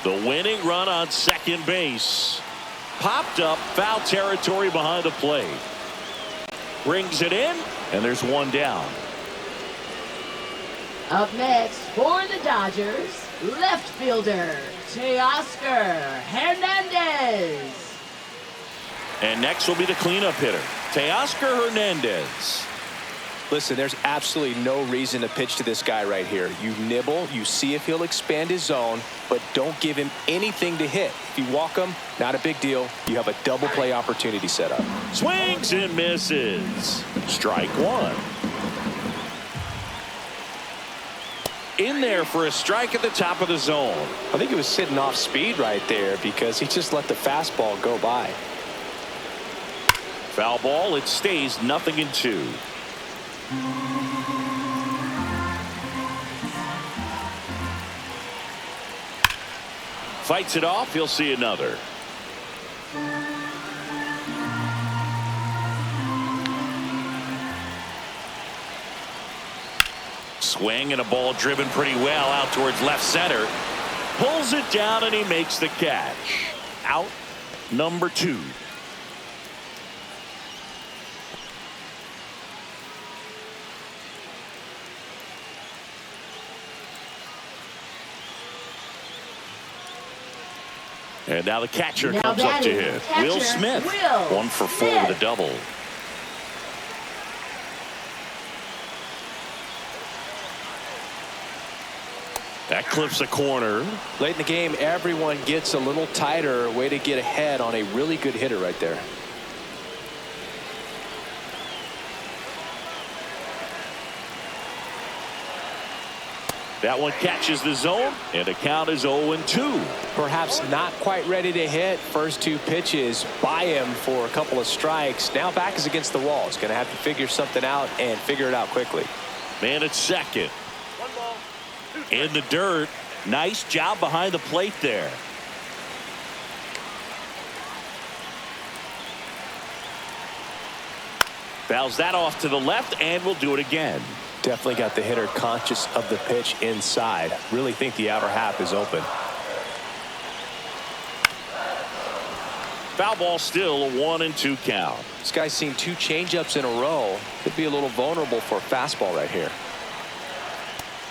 Speaker 1: The winning run on second base. popped up. Foul territory behind the plate. Brings it in, and there's one down.
Speaker 4: Up next for the Dodgers, left fielder, Teoscar Hernandez.
Speaker 1: And next will be the cleanup hitter, Teoscar Hernandez.
Speaker 2: Listen, there's absolutely no reason to pitch to this guy right here. You nibble, you see if he'll expand his zone, but don't give him anything to hit. If you walk him, not a big deal. You have a double play opportunity set up.
Speaker 1: Swings and misses. Strike one. In there for a strike at the top of the zone.
Speaker 2: I think he was sitting off speed right there because he just let the fastball go by.
Speaker 1: Foul ball. It stays 0-2. Fights it off. He'll see another. Swing and a ball driven pretty well out towards left center. Pulls it down and he makes the catch. Out number 2. And now the catcher comes up to hit. Will Smith. 1 for 4 with a double. That clips a corner.
Speaker 2: Late in the game, everyone gets a little tighter. Way to get ahead on a really good hitter right there.
Speaker 1: That one catches the zone, and the count is 0-2.
Speaker 2: Perhaps not quite ready to hit. First 2 pitches by him for a couple of strikes. Now back is against the wall. He's going to have to figure something out and figure it out quickly.
Speaker 1: Man at second.
Speaker 3: 1 ball, 2 strikes.
Speaker 1: In the dirt. Nice job behind the plate there. Fouls that off to the left, and we'll do it again.
Speaker 2: Definitely got the hitter conscious of the pitch inside. Really think the outer half is open.
Speaker 1: Foul ball, still a 1-2 count.
Speaker 2: This guy's seen 2 changeups in a row. Could be a little vulnerable for a fastball right here.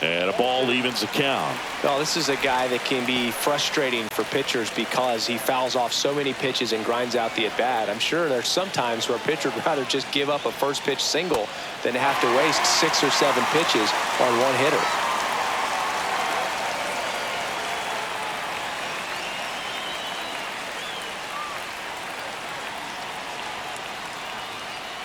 Speaker 1: And a ball evens the count.
Speaker 2: No, this is a guy that can be frustrating for pitchers because he fouls off so many pitches and grinds out the at-bat. I'm sure there's some times where a pitcher would rather just give up a first pitch single than to have to waste 6 or 7 pitches on one hitter.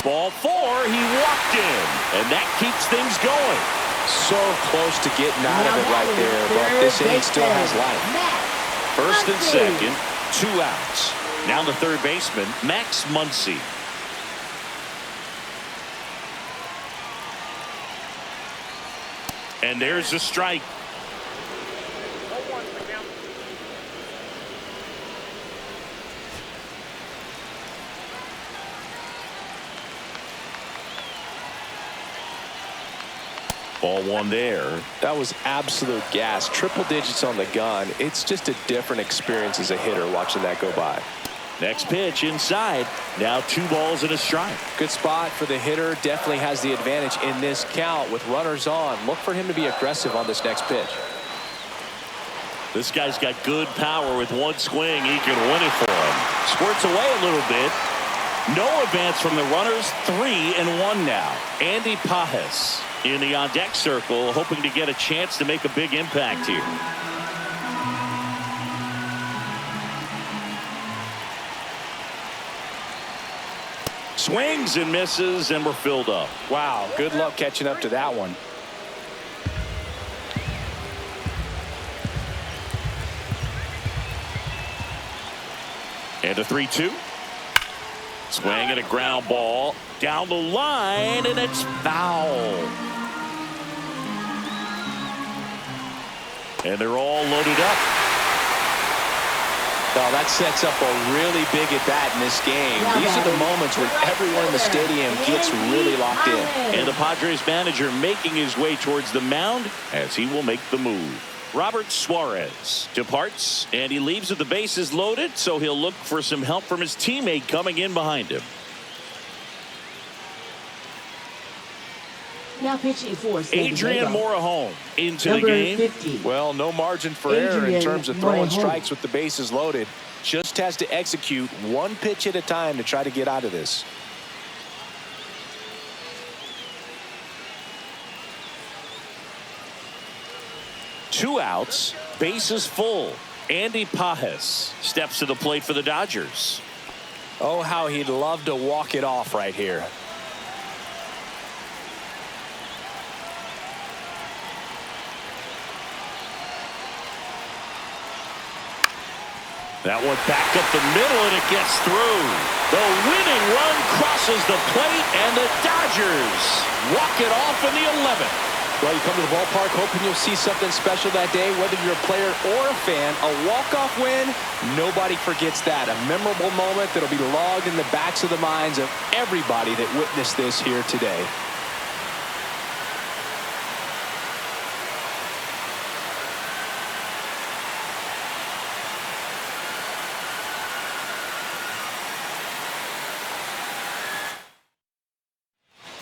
Speaker 1: Ball 4, he walked in, and that keeps things going.
Speaker 2: So close to getting out of it right there, but this inning still has life.
Speaker 1: First and second, 2 outs. Now the third baseman, Max Muncy. And there's a strike.
Speaker 3: 0-1 the count.
Speaker 1: Ball 1 there.
Speaker 2: That was absolute gas. Triple digits on the gun. It's just a different experience as a hitter watching that go by.
Speaker 1: Next pitch inside. Now 2 balls and a strike.
Speaker 2: Good spot for the hitter. Definitely has the advantage in this count with runners on. Look for him to be aggressive on this next pitch.
Speaker 1: This guy's got good power. With 1 swing, he can win it for him. Squirts away a little bit. No advance from the runners. 3-1 now. Andy Pajes in the on-deck circle, hoping to get a chance to make a big impact here. Swings and misses, and we're filled up.
Speaker 2: Wow, good luck catching up to that one.
Speaker 1: And a 3-2. Swing and a ground ball down the line, and it's foul. And they're all loaded up.
Speaker 2: Well, that sets up a really big at-bat in this game. These are the moments when everyone in the stadium gets really locked in.
Speaker 1: And the Padres manager making his way towards the mound as he will make the move. Robert Suarez departs, and he leaves with the bases loaded, so he'll look for some help from his teammate coming in behind him.
Speaker 4: Now pitching for San
Speaker 1: Adrian
Speaker 4: Diego.
Speaker 1: Morejon into the
Speaker 4: Number
Speaker 1: game.
Speaker 4: 50.
Speaker 2: Well, no margin for error in
Speaker 4: Adrian
Speaker 2: terms of throwing
Speaker 4: Morejon.
Speaker 2: strikes with the bases loaded. Just has to execute one pitch at a time to try to get out of this.
Speaker 1: Two outs, bases full. Andy Pages steps to the plate for the Dodgers.
Speaker 2: Oh, how he'd love to walk it off right here.
Speaker 1: That one back up the middle, and it gets through. The winning run crosses the plate, and the Dodgers walk it off in the 11th.
Speaker 2: Well, you come to the ballpark hoping you'll see something special that day, whether you're a player or a fan. A walk-off win, nobody forgets that. A memorable moment that'll be logged in the backs of the minds of everybody that witnessed this here today.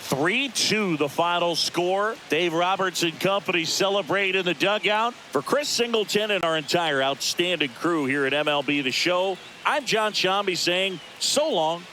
Speaker 1: (3-2) the final score. Dave Roberts and company celebrate in the dugout. For Chris Singleton and our entire outstanding crew here at MLB The Show, I'm John Shambi saying so long.